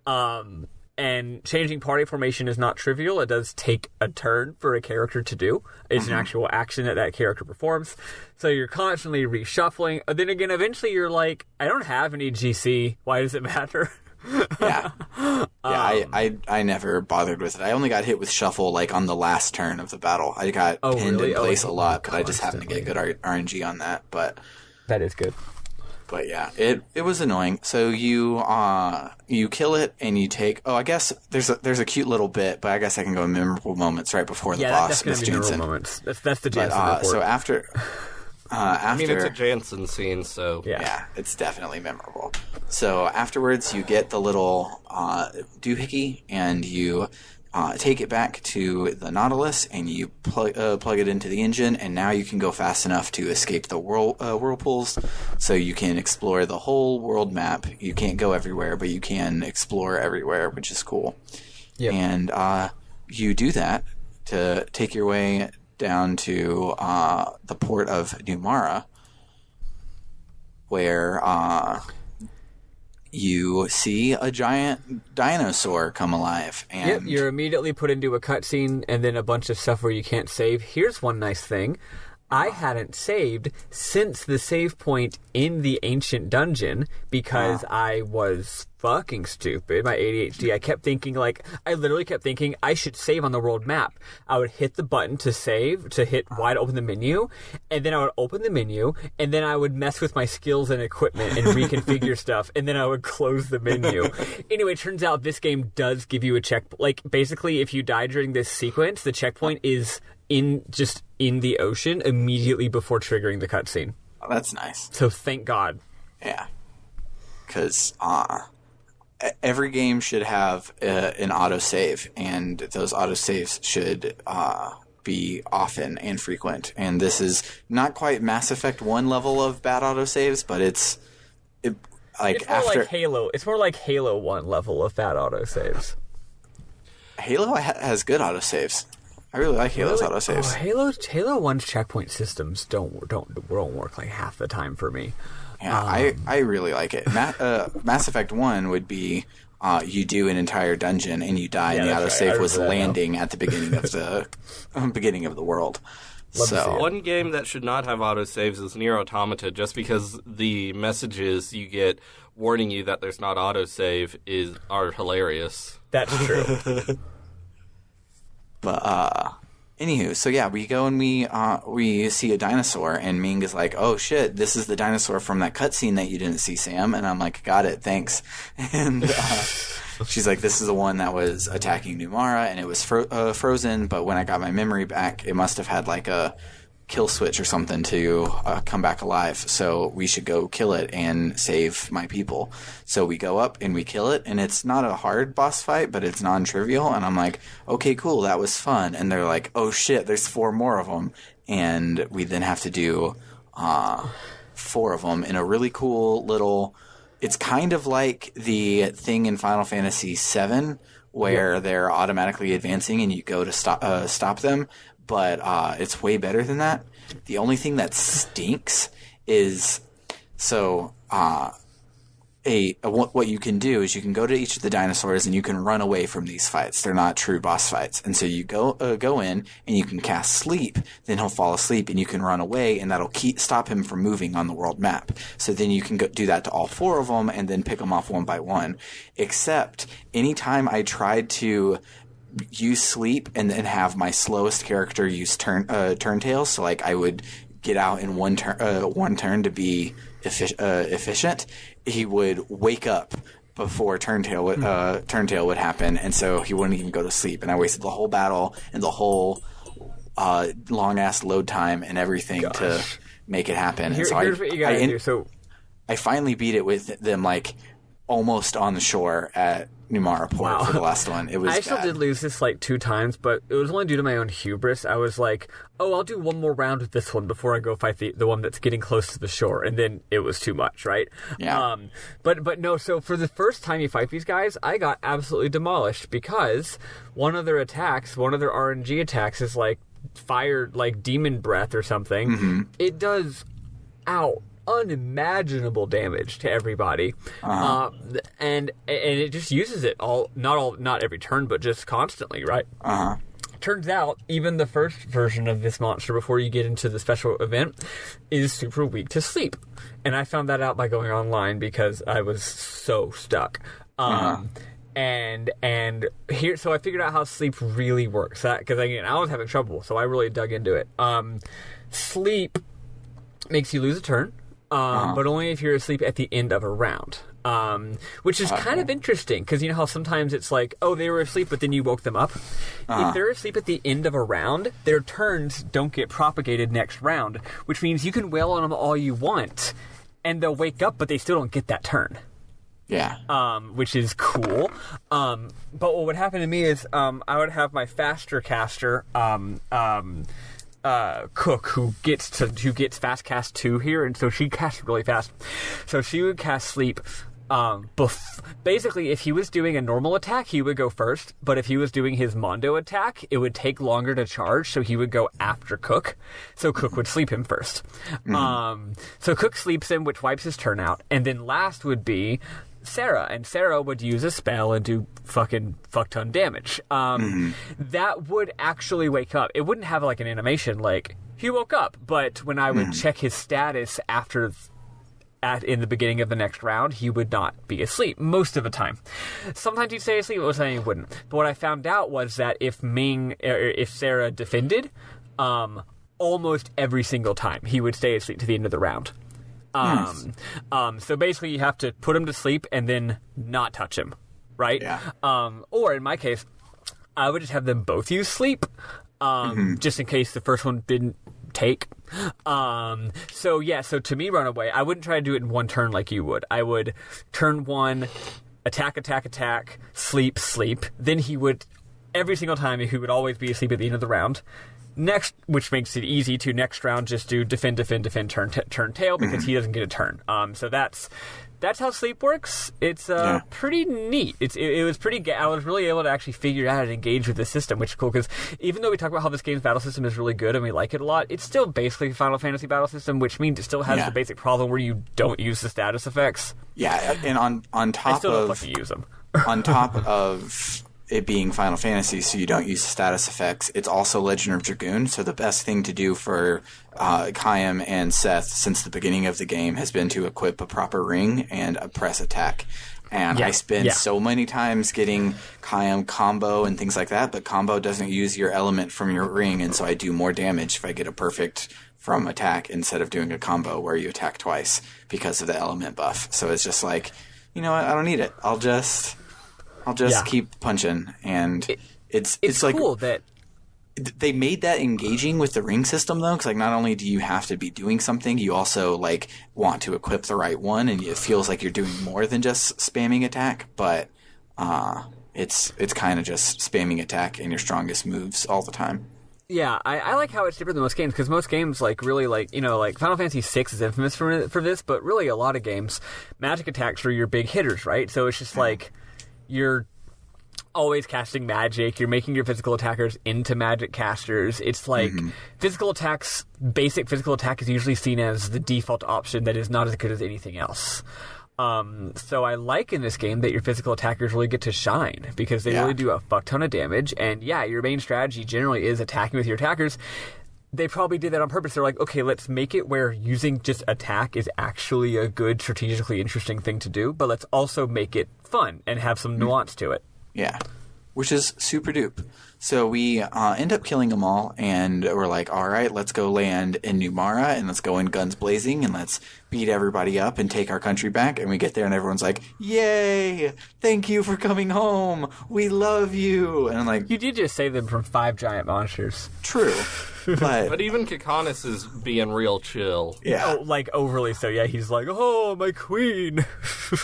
And changing party formation is not trivial. It does take a turn for a character to do. It's an actual action that character performs. So you're constantly reshuffling. Then again, eventually you're like, I don't have any GC. Why does it matter? Yeah. I never bothered with it. I only got hit with shuffle on the last turn of the battle. I got pinned in place a lot, but I just happened to get good RNG on that. But that is good. But yeah, it was annoying. So you kill it and you take. Oh, I guess there's a cute little bit, but I guess I can go in memorable moments right before the boss. That's gonna be memorable moments. That's the Jansen report. So after. I mean, it's a Jansen scene, so... Yeah, it's definitely memorable. So afterwards, you get the little doohickey, and you take it back to the Nautilus, and you plug it into the engine, and now you can go fast enough to escape the whirlpools, so you can explore the whole world map. You can't go everywhere, but you can explore everywhere, which is cool. Yep. And you do that to take your way down to the port of Numara, where you see a giant dinosaur come alive. And you're immediately put into a cutscene and then a bunch of stuff where you can't save. Here's one nice thing. I hadn't saved since the save point in the ancient dungeon because I was fucking stupid. My ADHD, I literally kept thinking I should save on the world map. I would hit the button to save, to hit wide open the menu, and then I would open the menu, and then I would mess with my skills and equipment and reconfigure stuff, and then I would close the menu. Anyway, it turns out this game does give you a check. Basically, if you die during this sequence, the checkpoint is in the ocean immediately before triggering the cutscene. Oh, that's nice. So thank God. Yeah. Because every game should have an autosave, and those autosaves should be often and frequent. And this is not quite Mass Effect 1 level of bad autosaves, but it's more like Halo. It's more like Halo 1 level of bad autosaves. Halo has good autosaves. I really like Halo's autosaves. Halo 1's checkpoint systems don't work like half the time for me. Yeah, I really like it. Mass Effect 1 would be you do an entire dungeon and you die, and the autosave was landing at the beginning of the beginning of the world. One game that should not have autosaves is Nier Automata, just because the messages you get warning you that there's not autosave are hilarious. That's true. But anywho, so yeah, we go and we see a dinosaur, and Ming is like, "Oh shit, this is the dinosaur from that cutscene that you didn't see, Sam." And I'm like, "Got it, thanks." And she's like, "This is the one that was attacking Numara, and it was frozen. But when I got my memory back, it must have had a kill switch or something to come back alive. So we should go kill it and save my people." So we go up and we kill it, and it's not a hard boss fight, but it's non-trivial. And I'm like, okay, cool, that was fun. And they're like, oh shit, there's 4 more of them. And we then have to do 4 of them in a really cool little... It's kind of like the thing in Final Fantasy VII where they're automatically advancing and you go to stop them, but it's way better than that. The only thing that stinks is what you can do is you can go to each of the dinosaurs and you can run away from these fights. They're not true boss fights. And so you go in and you can cast sleep, then he'll fall asleep and you can run away, and that'll stop him from moving on the world map. So then you can do that to all 4 of them and then pick them off one by one. Except anytime I tried to use sleep and then have my slowest character use turntail, so like I would get out in one turn to be efficient, he would wake up before turntail would happen, and so he wouldn't even go to sleep. And I wasted the whole battle and the whole long ass load time and everything to make it happen. Here's what you gotta do. So I finally beat it with them like almost on the shore at Numara Port for the last one. It was I still did lose this like 2 times, but it was only due to my own hubris. I was like, I'll do one more round with this one before I go fight the one that's getting close to the shore, and then it was too much, right? Yeah. But no, so for the first time you fight these guys, I got absolutely demolished because one of their RNG attacks is like fired like demon breath or something. Mm-hmm. It does unimaginable damage to everybody, and it just uses it not every turn, but just constantly, right? Turns out even the first version of this monster before you get into the special event is super weak to sleep, and I found that out by going online because I was so stuck. And here, so I figured out how sleep really works. Because again, I was having trouble, so I really dug into it. Sleep makes you lose a turn. But only if you're asleep at the end of a round, which is kind of interesting because you know how sometimes it's like, oh, they were asleep, but then you woke them up. If they're asleep at the end of a round, their turns don't get propagated next round, which means you can wail on them all you want, and they'll wake up, but they still don't get that turn. Yeah. Which is cool. But what would happen to me is I would have my faster caster, Cook, who gets fast cast 2 here, and so she casts really fast. So she would cast sleep. Basically, if he was doing a normal attack, he would go first. But if he was doing his Mondo attack, it would take longer to charge, so he would go after Cook. So Cook would sleep him first. So Cook sleeps him, which wipes his turn out, and then last would be Sarah, and Sarah would use a spell and do fuck ton damage. That would actually wake up. It wouldn't have like an animation like he woke up, but when I would check his status in the beginning of the next round, he would not be asleep most of the time. Sometimes he'd stay asleep, most of the time he wouldn't. But what I found out was that if Sarah defended, almost every single time he would stay asleep to the end of the round. So basically you have to put him to sleep and then not touch him, right? Yeah. Or in my case, I would just have them both use sleep, just in case the first one didn't take. So to me, run away, I wouldn't try to do it in one turn like you would. I would turn 1, attack, sleep. Then he would, every single time, he would always be asleep at the end of the round. Next, which makes it easy to next round just do defend, turn tail, because he doesn't get a turn. So that's how sleep works. It's pretty neat. It was pretty. I was really able to actually figure out and engage with the system, which is cool because even though we talk about how this game's battle system is really good and we like it a lot, it's still basically a Final Fantasy battle system, which means it still has the basic problem where you don't use the status effects. Yeah, and on top I still don't fucking use them. On top of it being Final Fantasy, so you don't use status effects, it's also Legend of Dragoon, so the best thing to do for Chaim and Seth since the beginning of the game has been to equip a proper ring and a press attack. And I spend so many times getting Chaim combo and things like that, but combo doesn't use your element from your ring, and so I do more damage if I get a perfect from attack instead of doing a combo where you attack twice because of the element buff. So it's just like, you know what, I don't need it. I'll just keep punching, and it's like cool that they made that engaging with the ring system though, because like not only do you have to be doing something, you also like want to equip the right one, and it feels like you're doing more than just spamming attack. But it's kind of just spamming attack and your strongest moves all the time. Yeah, I like how it's different than most games, because most games, like, really, like, you know, like, Final Fantasy VI is infamous for this, but really a lot of games, magic attacks are your big hitters, right? So it's just like, you're always casting magic. You're making your physical attackers into magic casters. It's like physical attacks, basic physical attack is usually seen as the default option that is not as good as anything else. So I like in this game that your physical attackers really get to shine because they really do a fuck ton of damage. And your main strategy generally is attacking with your attackers. They probably did that on purpose. They're like, okay, let's make it where using just attack is actually a good, strategically interesting thing to do, but let's also make it fun and have some nuance to it. Yeah, which is super dupe. So we end up killing them all, and we're like, all right, let's go land in Numara, and let's go in guns blazing, and let's beat everybody up and take our country back. And we get there, and everyone's like, yay! Thank you for coming home! We love you! And I'm like... You did just save them from 5 giant monsters. True. But even Kakanis is being real chill. Yeah. Oh, like, overly so. Yeah, he's like, oh, my queen!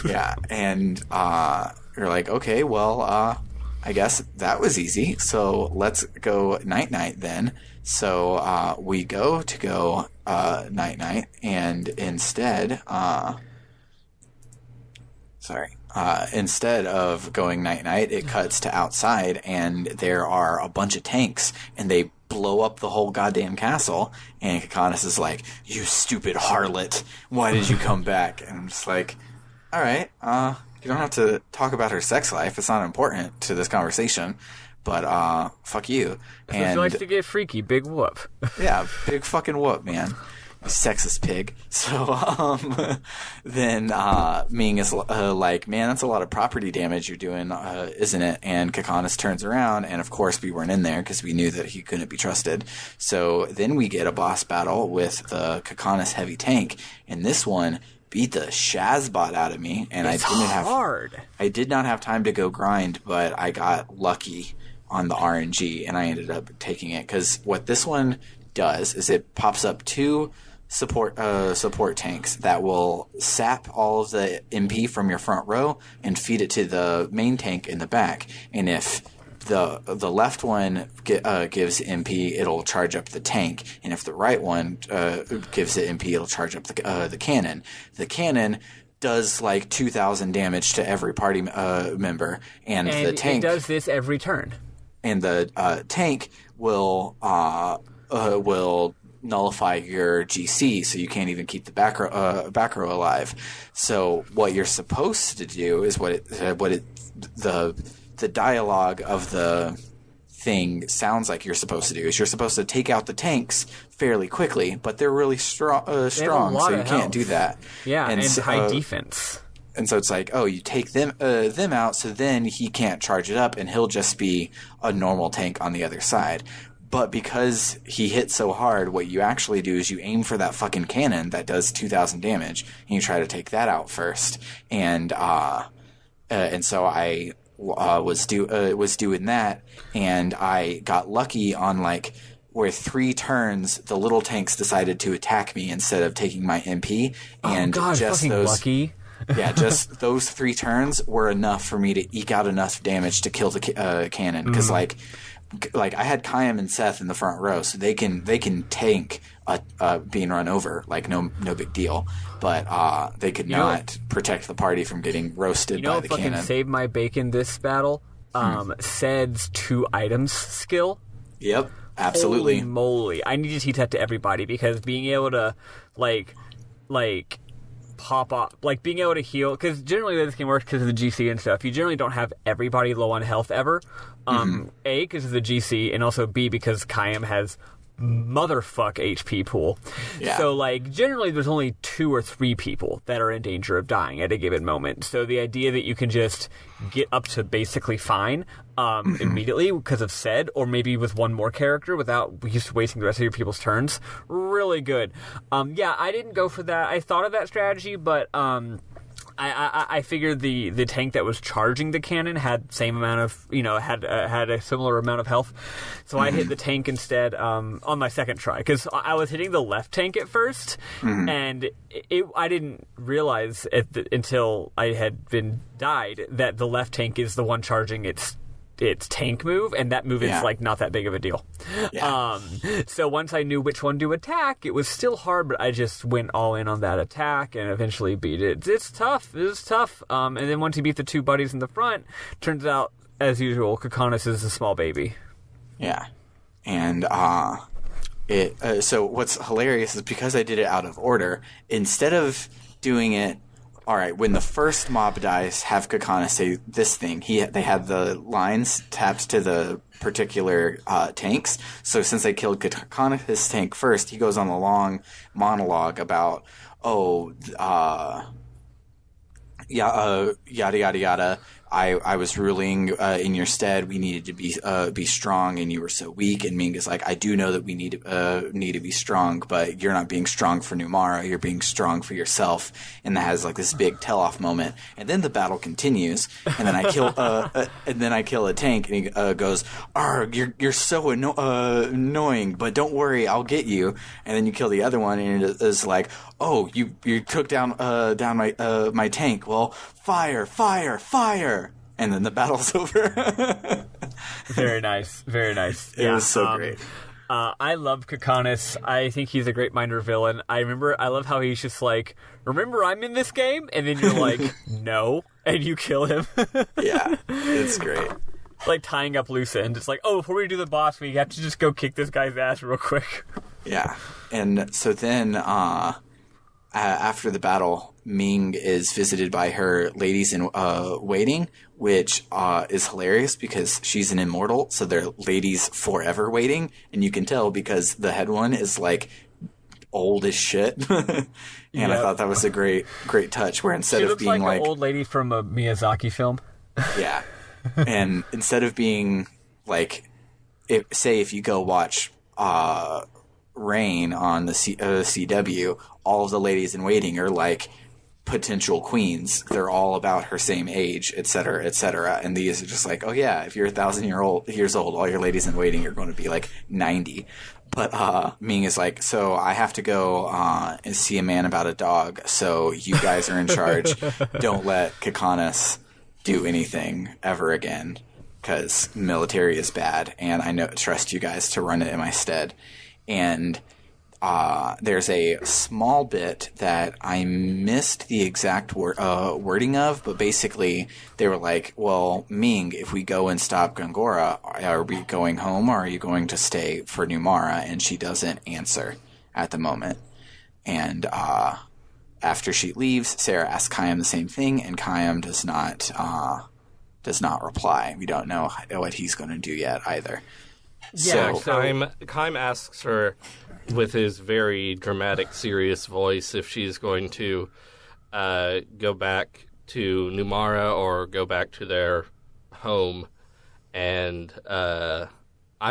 Yeah, and you're like, okay, well, I guess that was easy, so let's go night-night then. So we go night-night, and instead of going night-night, it cuts to outside, and there are a bunch of tanks, and they blow up the whole goddamn castle, and Kakanis is like, you stupid harlot, why did you come back? And I'm just like, all right, you don't have to talk about her sex life. It's not important to this conversation. But, fuck you. And she likes to get freaky. Big whoop. Yeah, big fucking whoop, man. You sexist pig. So, then, Ming is like, man, that's a lot of property damage you're doing, isn't it? And Kakanis turns around, and of course we weren't in there because we knew that he couldn't be trusted. So then we get a boss battle with the Kakanis heavy tank, and this one beat the shazbot out of me, and I did not have time to go grind, but I got lucky on the RNG, and I ended up taking it, because what this one does is it pops up 2 support tanks that will sap all of the MP from your front row and feed it to the main tank in the back, and if the left one gives MP, it'll charge up the tank, and if the right one gives it MP, it'll charge up the cannon. The cannon does like 2,000 damage to every party member, and the tank it does this every turn. And the tank will nullify your GC, so you can't even keep the back row alive. So what you're supposed to do is the dialogue of the thing sounds like you're supposed to do is you're supposed to take out the tanks fairly quickly, but they're really strong, so you can't do that. Yeah, and high defense. And so it's like, oh, you take them out, so then he can't charge it up, and he'll just be a normal tank on the other side. But because he hit so hard, what you actually do is you aim for that fucking cannon that does 2,000 damage, and you try to take that out first. And so I was doing that, and I got lucky on like where 3 turns the little tanks decided to attack me instead of taking my MP, and lucky. Yeah, just those 3 turns were enough for me to eke out enough damage to kill the cannon, because like I had Kayam and Seth in the front row, so they can tank being run over, like no big deal. But they could not protect the party from getting roasted by the cannon. Fucking saved my bacon this battle. Ced's 2 items skill. Yep, absolutely. Holy moly! I need to teach that to everybody, because being able to like pop off, like being able to heal, because generally this can work because of the GC and stuff. You generally don't have everybody low on health ever. A, because of the GC, and also B, because Kayam has motherfuck HP pool. Yeah. So like generally there's only 2 or 3 people that are in danger of dying at a given moment. So the idea that you can just get up to basically fine immediately because of Ced, or maybe with one more character without just wasting the rest of your people's turns, really good. I didn't go for that. I thought of that strategy, but I figured the tank that was charging the cannon had same amount of, had a similar amount of health, so I hit the tank instead on my second try, because I was hitting the left tank at first, and I didn't realize until I had been died that the left tank is the one charging its tank move, and that move is like not that big of a deal. Yeah. So once I knew which one to attack, it was still hard, but I just went all in on that attack and eventually beat it. It's tough. And then once you beat the 2 buddies in the front, turns out as usual, Kakanis is a small baby. Yeah. And so what's hilarious is because I did it out of order, instead of doing it, all right, when the first mob dies, have Kakana say this thing. They had the lines tapped to the particular tanks. So since I killed Kakana's tank first, he goes on a long monologue about, yada, yada, yada. I was ruling in your stead. We needed to be strong, and you were so weak. And Ming is like, I do know that we need to be strong, but you're not being strong for Numara. You're being strong for yourself. And that has like this big tell-off moment. And then the battle continues, and then I kill a tank, and he goes, "Arg, you're so annoying, but don't worry, I'll get you." And then you kill the other one, and it is like, "Oh, you took down my tank. Well, fire, fire, fire." And then the battle's over. Very nice. Very nice. It was so great. I love Kakanis. I think he's a great minor villain. I love how he's just like, remember I'm in this game? And then you're like, no. And you kill him. Yeah, it's great. Like tying up loose ends. It's like, before we do the boss, we have to just go kick this guy's ass real quick. Yeah. And so then after the battle, Ming is visited by her ladies in waiting, which is hilarious because she's an immortal, so they're ladies forever waiting, and you can tell because the head one is like old as shit. And yep. I thought that was a great touch where instead of being like an old lady from a Miyazaki film. Yeah. And instead of being like, if you go watch Rain on the CW, all of the ladies in waiting are like potential queens. They're all about her same age, et cetera, et cetera. And these are just like, oh yeah, if you're 1,000 years old, all your ladies in waiting are going to be like 90. But Ming is like, so I have to go and see a man about a dog. So you guys are in charge. Don't let Kakanis do anything ever again, because military is bad, and I trust you guys to run it in my stead. And there's a small bit that I missed the exact wording of, but basically they were like, well, Ming, if we go and stop Gongora, are we going home or are you going to stay for Numara? And she doesn't answer at the moment. And after she leaves, Sarah asks Khaim the same thing, and Khaim does not reply. We don't know what he's going to do yet either. Yeah, so Khaim asks her with his very dramatic, serious voice if she's going to go back to Numara or go back to their home. And I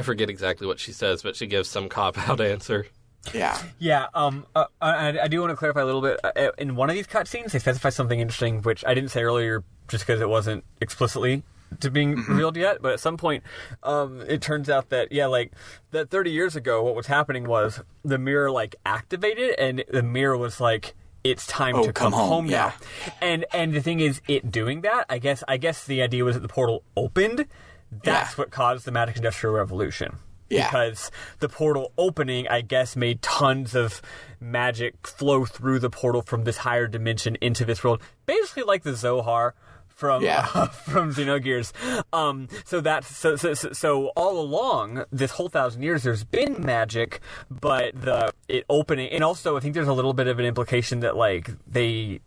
forget exactly what she says, but she gives some cop-out answer. Yeah. Yeah, I do want to clarify a little bit. In one of these cutscenes, they specify something interesting, which I didn't say earlier just because it wasn't explicitly to being revealed yet, but at some point it turns out that that 30 years ago what was happening was the mirror activated, and the mirror was like, it's time to come home now. And the thing is, it doing that, I guess the idea was that the portal opened. That's what caused the Magic Industrial Revolution. Yeah. Because the portal opening, I guess, made tons of magic flow through the portal from this higher dimension into this world, basically like the Zohar from Xenogears. So all along this whole 1,000 years, there's been magic, but it opening, and also I think there's a little bit of an implication that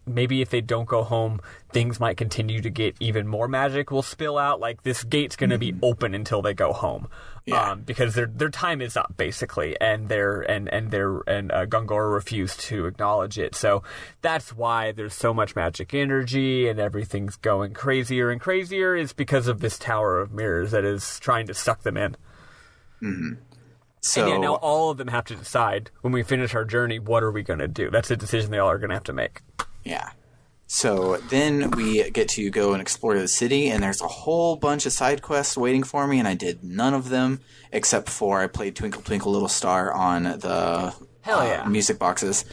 maybe if they don't go home, things might continue to get even more magic will spill out. Like this gate's going to be open until they go home. Yeah. Because their time is up basically, and Gongora refused to acknowledge it. So that's why there's so much magic energy and everything's going crazier and crazier, is because of this tower of mirrors that is trying to suck them in. Mm-hmm. So and now all of them have to decide when we finish our journey, what are we going to do? That's a decision they all are going to have to make. Yeah. So then we get to go and explore the city, and there's a whole bunch of side quests waiting for me, and I did none of them except for I played Twinkle Twinkle Little Star on the music boxes.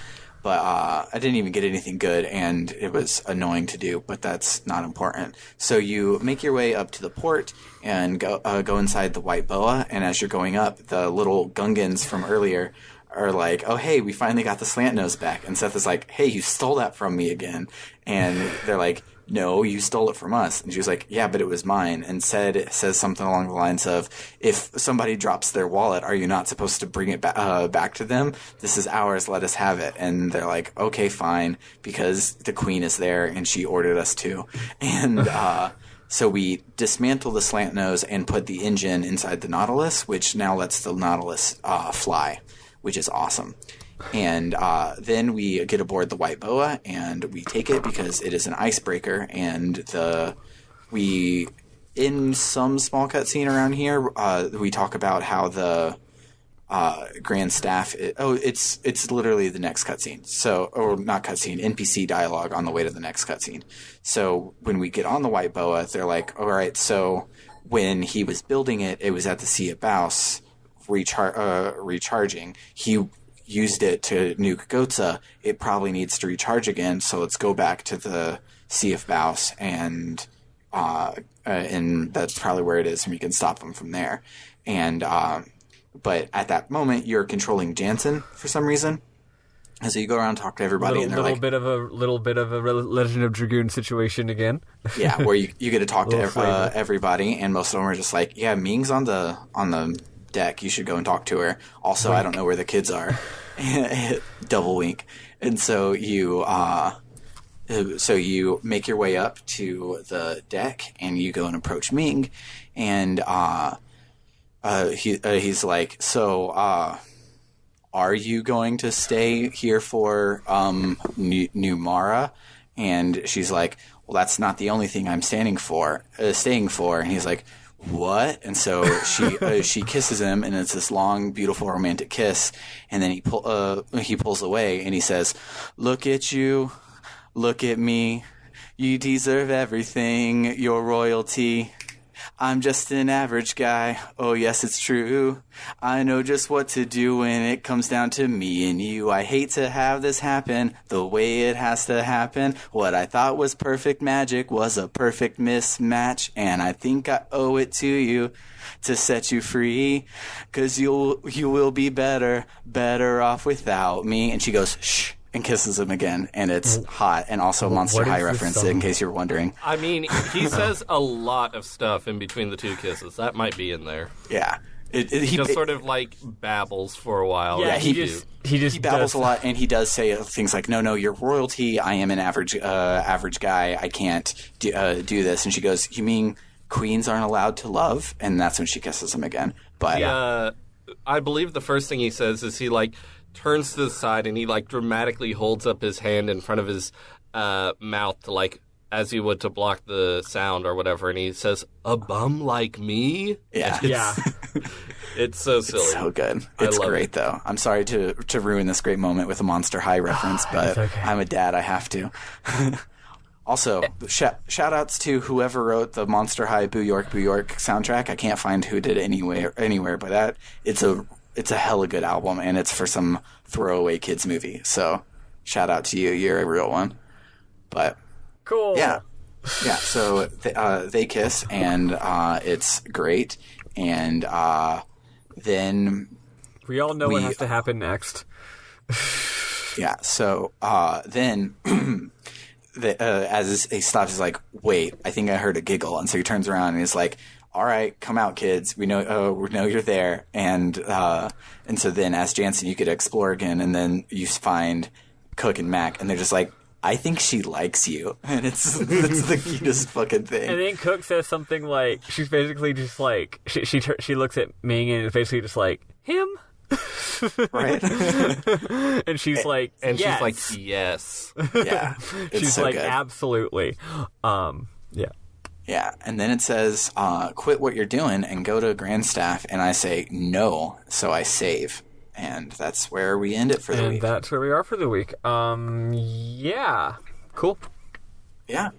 But I didn't even get anything good, and it was annoying to do, but that's not important. So you make your way up to the port and go inside the White Boa, and as you're going up, the little Gungans from earlier are like, oh, hey, we finally got the slant nose back. And Seth is like, hey, you stole that from me again. And they're like, no, you stole it from us. And she was like, yeah, but it was mine. And says something along the lines of, if somebody drops their wallet, are you not supposed to bring it back to them? This is ours. Let us have it. And they're like, okay, fine, because the queen is there and she ordered us to. And so we dismantle the slant nose and put the engine inside the Nautilus, which now lets the Nautilus fly, which is awesome. And then we get aboard the White Boa and we take it because it is an icebreaker. And in some small cutscene around here, we talk about how the Grand Staff. It's literally the next cutscene. So, or not cutscene, NPC dialogue on the way to the next cutscene. So when we get on the White Boa, they're like, all right, so when he was building it, it was at the Sea of Baus recharging. He used it to nuke Gotza. It probably needs to recharge again, so let's go back to the Sea of Baus, and that's probably where it is, and we can stop them from there. And but at that moment, you're controlling Jansen for some reason. And so you go around and talk to everybody, and they're like... little bit of a Legend of Dragoon situation again. Yeah, where you get to talk to everybody, and most of them are just like, yeah, Ming's on the deck. You should go and talk to her. Also, wink. I don't know where the kids are. Double wink. And so you make your way up to the deck, and you go and approach Ming, and he's like, so are you going to stay here for Numara? And she's like, well, that's not the only thing I'm staying for. And he's like, what? And so she kisses him, and it's this long, beautiful, romantic kiss. And then he pulls away, and he says, "Look at you, look at me. You deserve everything, your royalty. I'm just an average guy. Oh, yes, it's true. I know just what to do when it comes down to me and you. I hate to have this happen the way it has to happen. What I thought was perfect magic was a perfect mismatch, and I think I owe it to you to set you free, 'cause you will be better off without me." And she goes, shh, and kisses him again, and it's hot, and also Monster High reference, in case you were wondering. I mean, he says a lot of stuff in between the two kisses. That might be in there. Yeah. He just sort of, like, babbles for a while. Yeah, he babbles a lot, and he does say things like, no, you're royalty, I am an average guy, I can't do this. And she goes, you mean queens aren't allowed to love? And that's when she kisses him again. But I believe the first thing he says is he, like, turns to the side and he, like, dramatically holds up his hand in front of his mouth to, like, as he would to block the sound or whatever, and he says, "A bum like me?" Yeah. It's so silly. It's so good. It's great, though. I'm sorry to ruin this great moment with a Monster High reference, but okay. I'm a dad. I have to. Also, shout-outs to whoever wrote the Monster High Boo York soundtrack. I can't find who did it anywhere, but it's a hella good album, and it's for some throwaway kids movie. So, shout out to you. You're a real one. But cool. Yeah. So they kiss, and it's great. And then we all know what has to happen next. Yeah. So then. As he stops, he's like, wait, I think I heard a giggle. And so he turns around and he's like, all right, come out, kids. We know you're there. And so then as Jansen, you could explore again, and then you find Cook and Mac, and they're just like, I think she likes you. And it's the cutest fucking thing. And then Cook says something like, she's basically just like, she looks at Ming and is basically just like, him? Right. And she's like, and yes. she's like, yes. Yeah. She's so like, good. Absolutely. Yeah. Yeah. And then it says, quit what you're doing and go to Grandstaff. And I say, no. So I save. And that's where we end it for the week. And that's where we are for the week. Yeah. Cool. Yeah.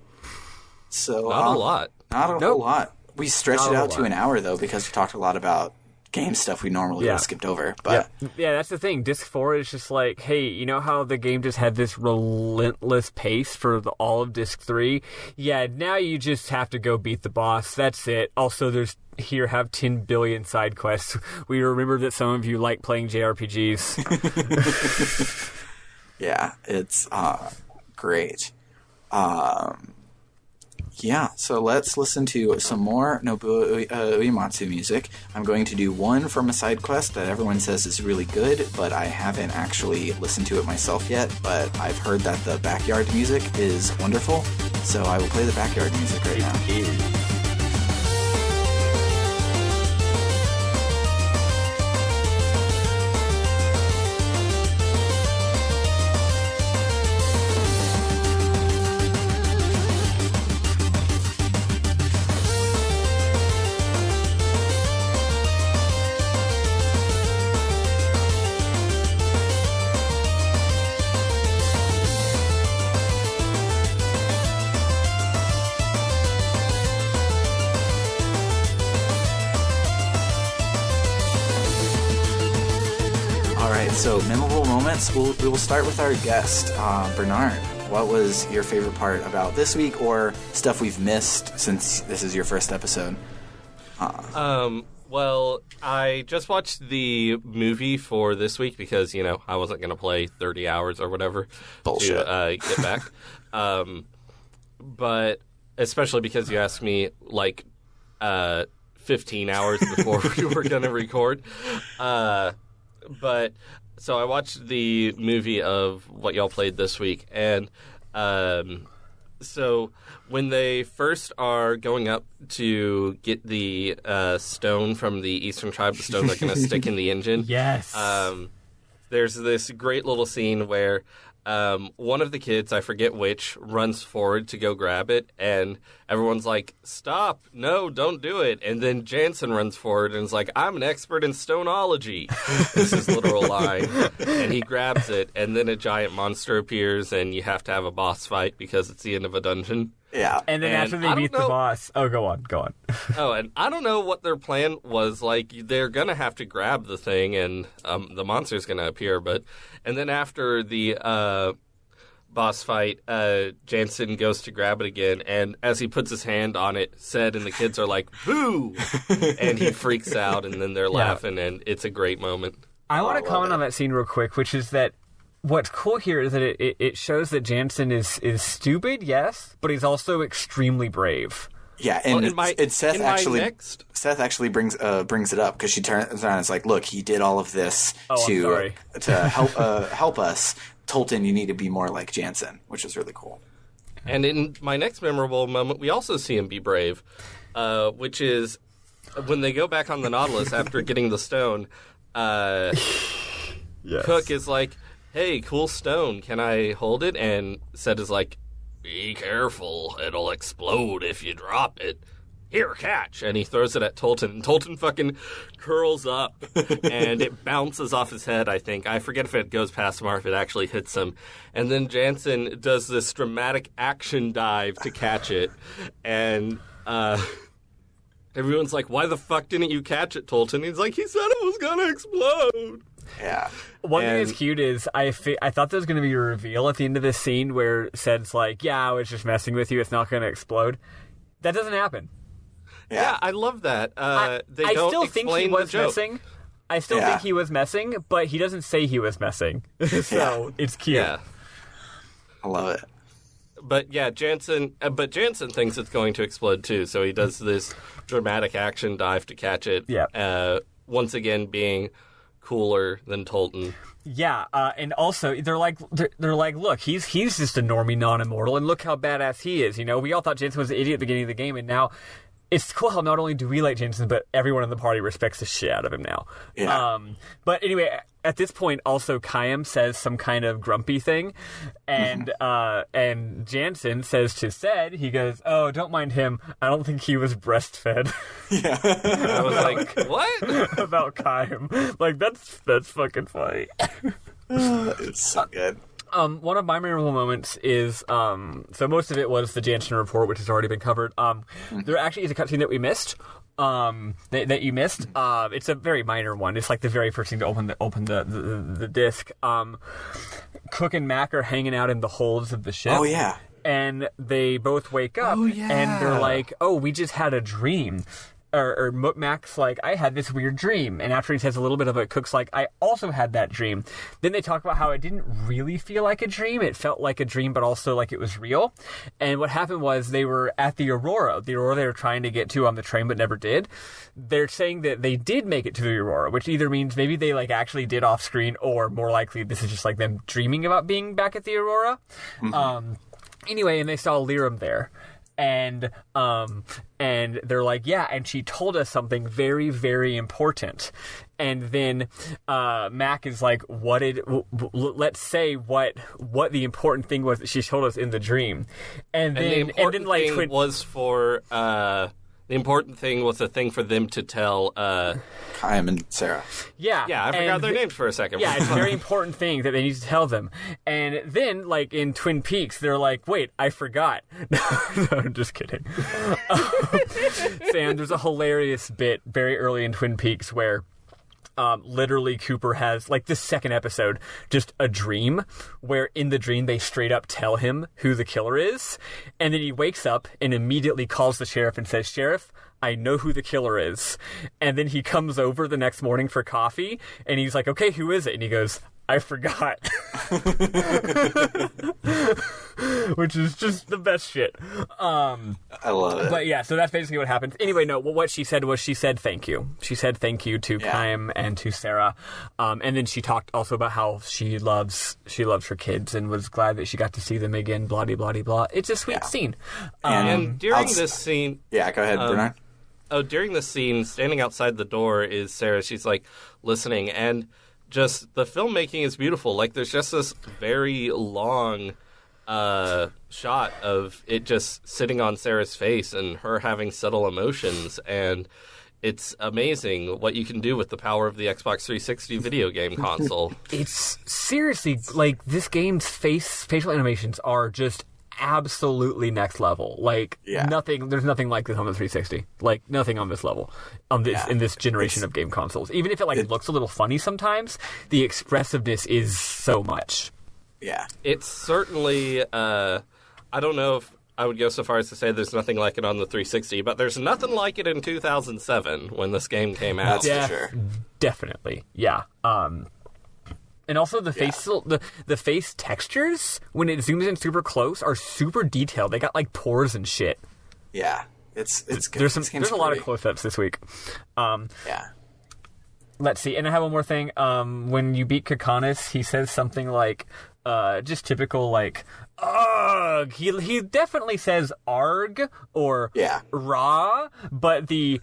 So not a lot. Not a whole lot. We stretched it out to an hour, though, because we talked a lot about game stuff we normally would have skipped over. But yeah, that's the thing. Disc 4 is just like, hey, you know how the game just had this relentless pace for all of Disc 3? Yeah, now you just have to go beat the boss. That's it. Also, have 10 billion side quests. We remember that some of you like playing JRPGs. Yeah, it's great. Yeah, so let's listen to some more Nobuo Uematsu music. I'm going to do one from a side quest that everyone says is really good, but I haven't actually listened to it myself yet, but I've heard that the backyard music is wonderful, so I will play the backyard music right now. So, memorable moments. We will start with our guest, Bernard. What was your favorite part about this week, or stuff we've missed since this is your first episode? Well, I just watched the movie for this week because, I wasn't going to play 30 hours or whatever to get back. But especially because you asked me, 15 hours before we were going to record. But... So I watched the movie of what y'all played this week, and so when they first are going up to get the stone from the Eastern Tribe, the stone they're going to stick in the engine, yes, there's this great little scene where one of the kids, I forget which, runs forward to go grab it, and everyone's like, stop, no, don't do it. And then Jansen runs forward and is like, I'm an expert in stoneology. This is literal line. And he grabs it, and then a giant monster appears, and you have to have a boss fight because it's the end of a dungeon. Yeah. And then after they beat the boss... Oh, go on. Oh, and I don't know what their plan was. They're going to have to grab the thing, and the monster's going to appear. And then after the boss fight, Jansen goes to grab it again, and as he puts his hand on it, Ced and the kids are like, boo! And he freaks out, and then they're laughing, and it's a great moment. I want to comment on that scene real quick, which is that what's cool here is that it shows that Jansen is stupid, yes, but he's also extremely brave. Yeah, and Seth actually brings it up because she turns around and is like, "Look, he did all of this to help us. Tolton, you need to be more like Jansen," which is really cool. And in my next memorable moment, we also see him be brave, which is when they go back on the Nautilus after getting the stone. Yes. Cook is like, hey, cool stone, can I hold it? And Ced is like, be careful, it'll explode if you drop it. Here, catch. And he throws it at Tolton, and Tolton fucking curls up, and it bounces off his head, I think. I forget if it goes past him or if it actually hits him. And then Jansen does this dramatic action dive to catch it, and everyone's like, why the fuck didn't you catch it, Tolton? He's like, he said it was gonna explode. Yeah. One thing that's cute is I thought there was going to be a reveal at the end of this scene where Ced's like, yeah, I was just messing with you. It's not going to explode. That doesn't happen. Yeah, I love that. I still think he was messing. I still think he was messing, but he doesn't say he was messing. So it's cute. Yeah. I love it. But yeah, Jansen thinks it's going to explode too, so he does this dramatic action dive to catch it. Yeah. Once again being cooler than Tolton. Yeah, and also they're like, look, he's just a normie, non-immortal, and look how badass he is. We all thought Jansen was an idiot at the beginning of the game, and now it's cool how not only do we like Jansen, but everyone in the party respects the shit out of him now. Yeah. But anyway, at this point, also Kayam says some kind of grumpy thing, and and Jansen says to Ced, he goes, "Oh, don't mind him. I don't think he was breastfed." Yeah. I was like, what? About Kayam. Like, that's fucking funny. It's so good. One of my memorable moments is, so most of it was the Jansen report, which has already been covered. There actually is a cutscene that we missed, that you missed. It's a very minor one. It's like the very first thing to open the disc. Cook and Mac are hanging out in the holds of the ship. Oh, yeah. And they both wake up, and they're like, oh, we just had a dream. or Mac's like, I had this weird dream. And after he says a little bit of it, Cook's like, I also had that dream. Then they talk about how it didn't really feel like a dream. It felt like a dream, but also like it was real. And what happened was they were at the Aurora they were trying to get to on the train, but never did. They're saying that they did make it to the Aurora, which either means maybe they like actually did off screen, or more likely this is just like them dreaming about being back at the Aurora. Anyway, and they saw Liram there. And they're like, yeah, and she told us something very, very important. And then Mac is like, let's say what the important thing was that she told us in the dream. And then the important thing was for the important thing was a thing for them to tell Chaim and Sarah. Yeah. Yeah, I forgot their names for a second. Yeah, it's a very important thing that they need to tell them. And then, like, in Twin Peaks, they're like, wait, I forgot. No, I'm just kidding. Sam, there's a hilarious bit very early in Twin Peaks where literally Cooper has, like, the second episode, just a dream where in the dream they straight up tell him who the killer is. And then he wakes up and immediately calls the sheriff and says, Sheriff, I know who the killer is. And then he comes over the next morning for coffee and he's like, okay, who is it? And he goes, I forgot. Which is just the best shit. I love it. But yeah, so that's basically what happens. Anyway, no, what she said was she said thank you. She said thank you to Chaim and to Sarah. And then she talked also about how she loves her kids and was glad that she got to see them again, blah, blah, blah, blah. It's a sweet scene. And during this scene... Yeah, go ahead, Bernard. During this scene, standing outside the door is Sarah. She's, like, listening. And just the filmmaking is beautiful. Like, there's just this very long shot of it just sitting on Sarah's face and her having subtle emotions. And it's amazing what you can do with the power of the Xbox 360 video game console. It's seriously, like, this game's facial animations are just absolutely next level. Like, there's nothing like this on the 360. Like, nothing on this level in this generation of game consoles. Even if it looks a little funny sometimes, the expressiveness is so much. Yeah. It's certainly I don't know if I would go so far as to say there's nothing like it on the 360, but there's nothing like it in 2007 when this game came out. That's for sure. Definitely. Yeah. And also the face the face textures when it zooms in super close are super detailed. They got like pores and shit. Yeah, it's good. There's a lot of close-ups this week. Yeah. Let's see, and I have one more thing. When you beat Kakanis, he says something like, just typical like, "Ugh." He definitely says "arg" or "ra," but the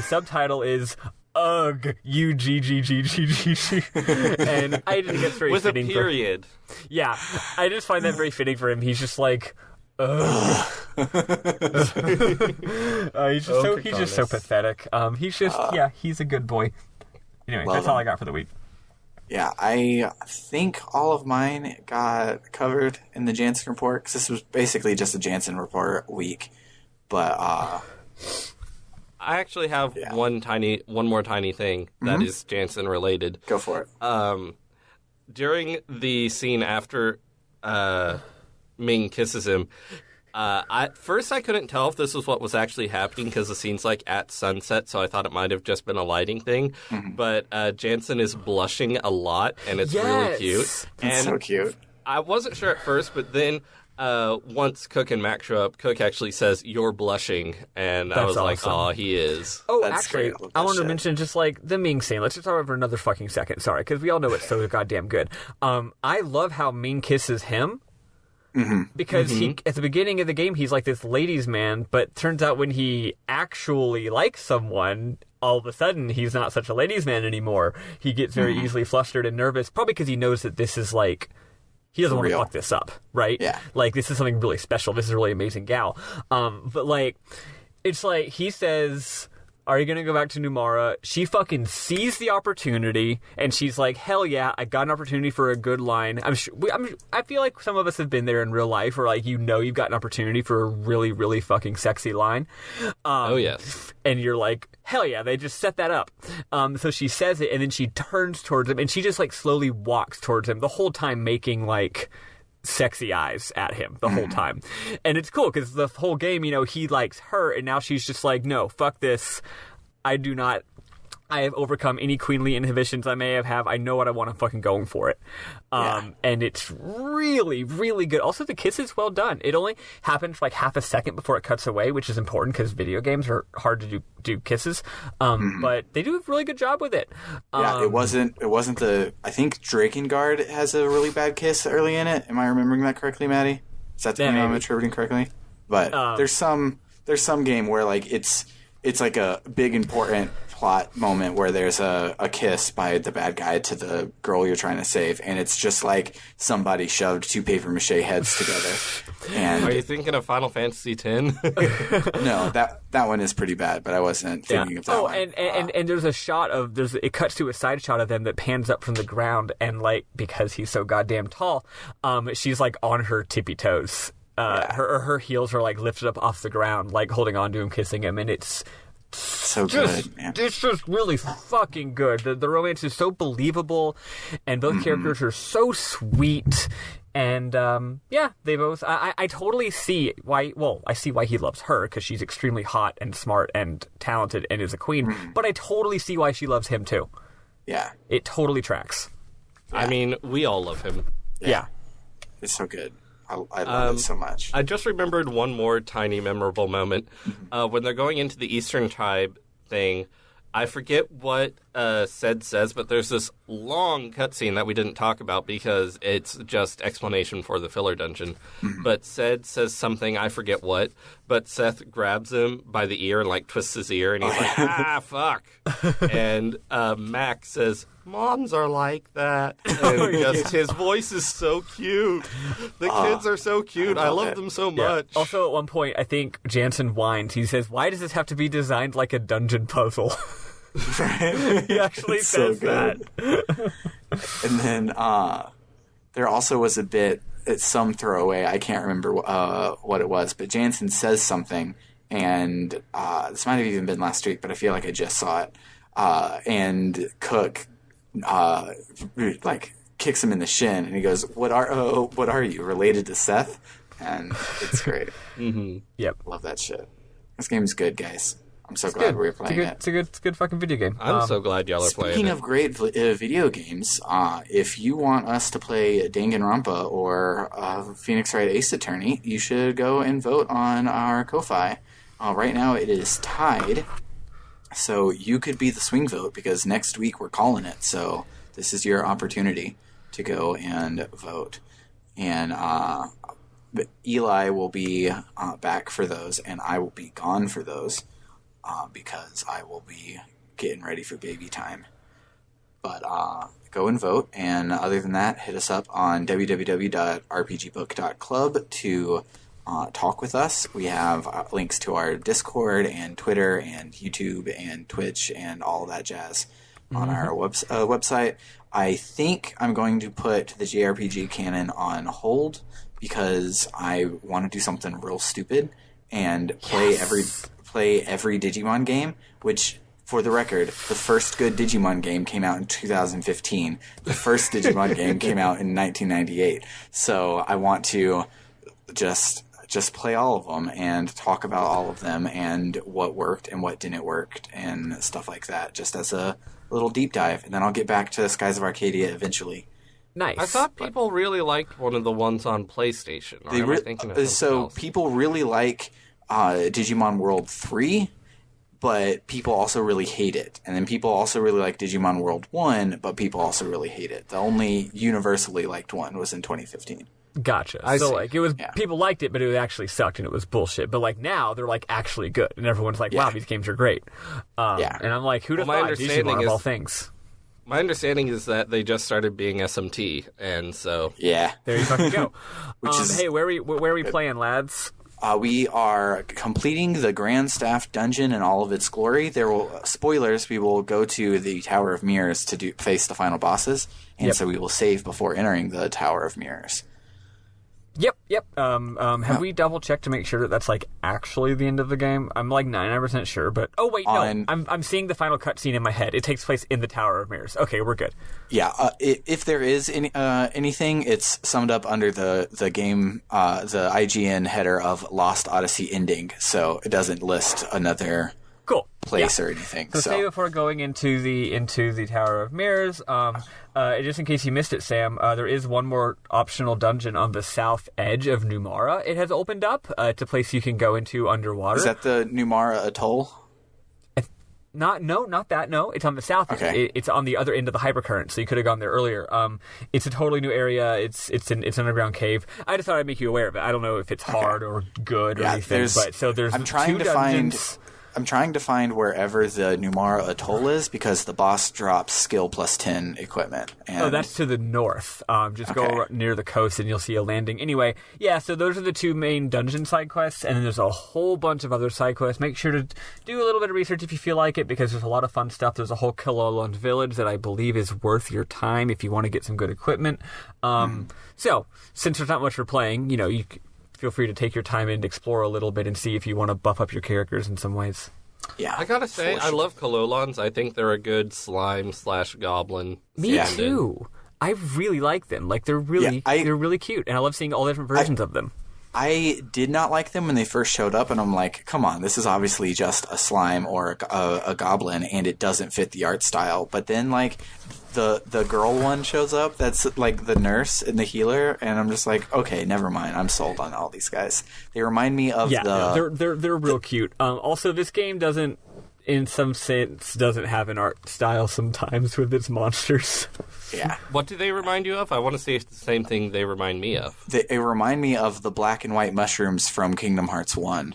subtitle is "Ugh, U-G-G-G-G-G-G," and I just think that's very with fitting. With a period. Yeah, I just find that very fitting for him. He's just like, ugh. He's just so pathetic. He's a good boy. Anyway, that's all I got for the week. Yeah, I think all of mine got covered in the Jansen report, because this was basically just a Jansen report week. But I actually have one more tiny thing that is Jansen related. Go for it. During the scene after Ming kisses him, at first I couldn't tell if this was what was actually happening because the scene's like at sunset, so I thought it might have just been a lighting thing. But Jansen is blushing a lot, and it's really cute. It's so cute. I wasn't sure at first, but then once Cook and Mac show up, Cook actually says, "You're blushing," and I was like, "Oh, he is." Oh, That's actually, great. I want to mention just like the Ming scene. Let's just talk about it for another fucking second. Sorry, because we all know it's so goddamn good. I love how Ming kisses him. Because he, at the beginning of the game, he's like this ladies' man, but turns out when he actually likes someone, all of a sudden he's not such a ladies' man anymore. He gets very easily flustered and nervous, probably because he knows that this is like, he doesn't want to fuck this up, right? Yeah. Like, this is something really special. This is a really amazing gal. But like, it's like, he says, "Are you going to go back to Numara?" She fucking sees the opportunity, and she's like, "Hell yeah, I got an opportunity for a good line." I feel like some of us have been there in real life, where like you've got an opportunity for a really, really fucking sexy line. Oh yes, and you're like, "Hell yeah, they just set that up." So she says it, and then she turns towards him, and she just like slowly walks towards him the whole time, making like sexy eyes at him the whole time. And it's cool because the whole game, he likes her, and now she's just like, no, fuck this. I have overcome any queenly inhibitions I may have. I know what I want. I'm fucking going for it. And it's really, really good. Also, the kiss is well done. It only happens for like half a second before it cuts away, which is important because video games are hard to do kisses. But they do a really good job with it. It wasn't I think Drakengard has a really bad kiss early in it. Am I remembering that correctly, Maddie? Is that the game I'm attributing correctly? But there's some game where like it's like a big important plot moment where there's a kiss by the bad guy to the girl you're trying to save, and it's just like somebody shoved two paper mache heads together. And are you thinking of Final Fantasy X? No, that one is pretty bad, but I wasn't thinking of that one. And there's a shot of it cuts to a side shot of them that pans up from the ground, and like because he's so goddamn tall, she's like on her tippy toes. Her heels are like lifted up off the ground, like holding on to him, kissing him, and it's so good, man. It's just really fucking good. The romance is so believable, and both characters are so sweet. And they both. I totally see why. Well, I see why he loves her because she's extremely hot and smart and talented and is a queen. But I totally see why she loves him too. Yeah, it totally tracks. Yeah. I mean, we all love him. Yeah. It's so good. I love it so much. I just remembered one more tiny memorable moment. When they're going into the Eastern Tribe thing, I forget what Ced says, but there's this long cutscene that we didn't talk about because it's just explanation for the filler dungeon. But Ced says something, I forget what, but Seth grabs him by the ear and like twists his ear, and he's like, fuck. And Max says, moms are like that. And his voice is so cute. The kids are so cute. I love them so much. Also, at one point, I think Jansen whines. He says, why does this have to be designed like a dungeon puzzle? He actually says that. And then there also was a bit, it's some throwaway, I can't remember what it was, but Jansen says something, and this might have even been last week, but I feel like I just saw it. And Cook like kicks him in the shin, and he goes, "What are you, related to Seth?" And it's great. Yep, love that shit. This game's good, guys. I'm so glad we're playing it. It's a good fucking video game. I'm so glad y'all are playing it. Speaking of great video games, if you want us to play Danganronpa or Phoenix Wright Ace Attorney, you should go and vote on our Ko-Fi. Right now it is tied, so you could be the swing vote because next week we're calling it. So this is your opportunity to go and vote. And Eli will be back for those, and I will be gone for those. Because I will be getting ready for baby time. But go and vote, and other than that, hit us up on www.rpgbook.club to talk with us. We have links to our Discord and Twitter and YouTube and Twitch and all that jazz on our website. I think I'm going to put the JRPG canon on hold because I want to do something real stupid and play every Digimon game, which, for the record, the first good Digimon game came out in 2015. The first Digimon game came out in 1998. So I want to just play all of them and talk about all of them and what worked and what didn't work and stuff like that, just as a little deep dive. And then I'll get back to Skies of Arcadia eventually. Nice. I thought people really liked one of the ones on PlayStation. Or am I thinking of something else? People really like Digimon World 3, but people also really hate it. And then people also really like Digimon World 1, but people also really hate it. The only universally liked one was in 2015. Gotcha. People liked it, but it actually sucked and it was bullshit. But like now, they're like actually good, and everyone's like, "Wow, these games are great." And I'm like, "Who'd have thought Digimon of all things?" My understanding is that they just started being SMT, and so there you fucking go. Hey, where are we playing, lads? We are completing the Grand Staff Dungeon in all of its glory. There will spoilers. We will go to the Tower of Mirrors to face the final bosses, and so we will save before entering the Tower of Mirrors. Yep. Have we double checked to make sure that that's like actually the end of the game? I'm like 99% sure, but oh wait, no. I'm seeing the final cutscene in my head. It takes place in the Tower of Mirrors. Okay, we're good. Yeah, if there is anything, it's summed up under the game, the IGN header of Lost Odyssey ending, so it doesn't list another place or anything. So say before going into the Tower of Mirrors, just in case you missed it, Sam, there is one more optional dungeon on the south edge of Numara. It has opened up. It's a place you can go into underwater. Is that the Numara Atoll? Not that. No, it's on the south. Okay. It's on the other end of the hypercurrent, so you could have gone there earlier. It's a totally new area. It's an underground cave. I just thought I'd make you aware of it. I don't know if it's hard or good or anything. There's I'm trying two to dungeons. I'm trying to find wherever the Numara Atoll is because the boss drops skill plus 10 equipment. And that's to the north. Go near the coast and you'll see a landing. Anyway, yeah, so those are the two main dungeon side quests, and then there's a whole bunch of other side quests. Make sure to do a little bit of research if you feel like it, because there's a lot of fun stuff. There's a whole Kilolund village that I believe is worth your time if you want to get some good equipment. So, since there's not much we're playing, you feel free to take your time and explore a little bit and see if you want to buff up your characters in some ways. Yeah, I gotta say, I love Kilolunds. I think they're a good slime/goblin. Me too. I really like them. Like they're really cute, and I love seeing all the different versions of them. I did not like them when they first showed up, and I'm like, come on, this is obviously just a slime or a goblin, and it doesn't fit the art style. But then, like, the girl one shows up, that's, like, the nurse and the healer, and I'm just like, okay, never mind, I'm sold on all these guys. They remind me of they're real cute. Also, this game doesn't, in some sense, doesn't have an art style sometimes with its monsters. Yeah. What do they remind you of? I want to see if it's the same thing they remind me of. They remind me of the black and white mushrooms from Kingdom Hearts 1.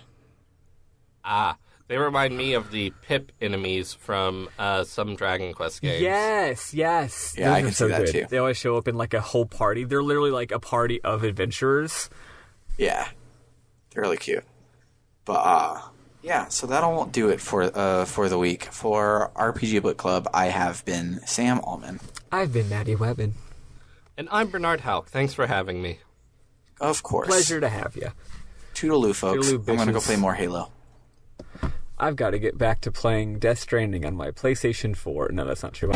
They remind me of the Pip enemies from some Dragon Quest games. Yes. Yeah, Those I can see that good. too. They always show up in like a whole party. They're literally like a party of adventurers. Yeah. They're really cute. But, yeah, so that'll do it for the week. For RPG Book Club, I have been Sam Allman. I've been Maddie Webbin. And I'm Bernard Houck. Thanks for having me. Of course. Pleasure to have you. Toodaloo, folks. Toodaloo, I'm going to go play more Halo. I've got to get back to playing Death Stranding on my PlayStation 4. No, that's not true.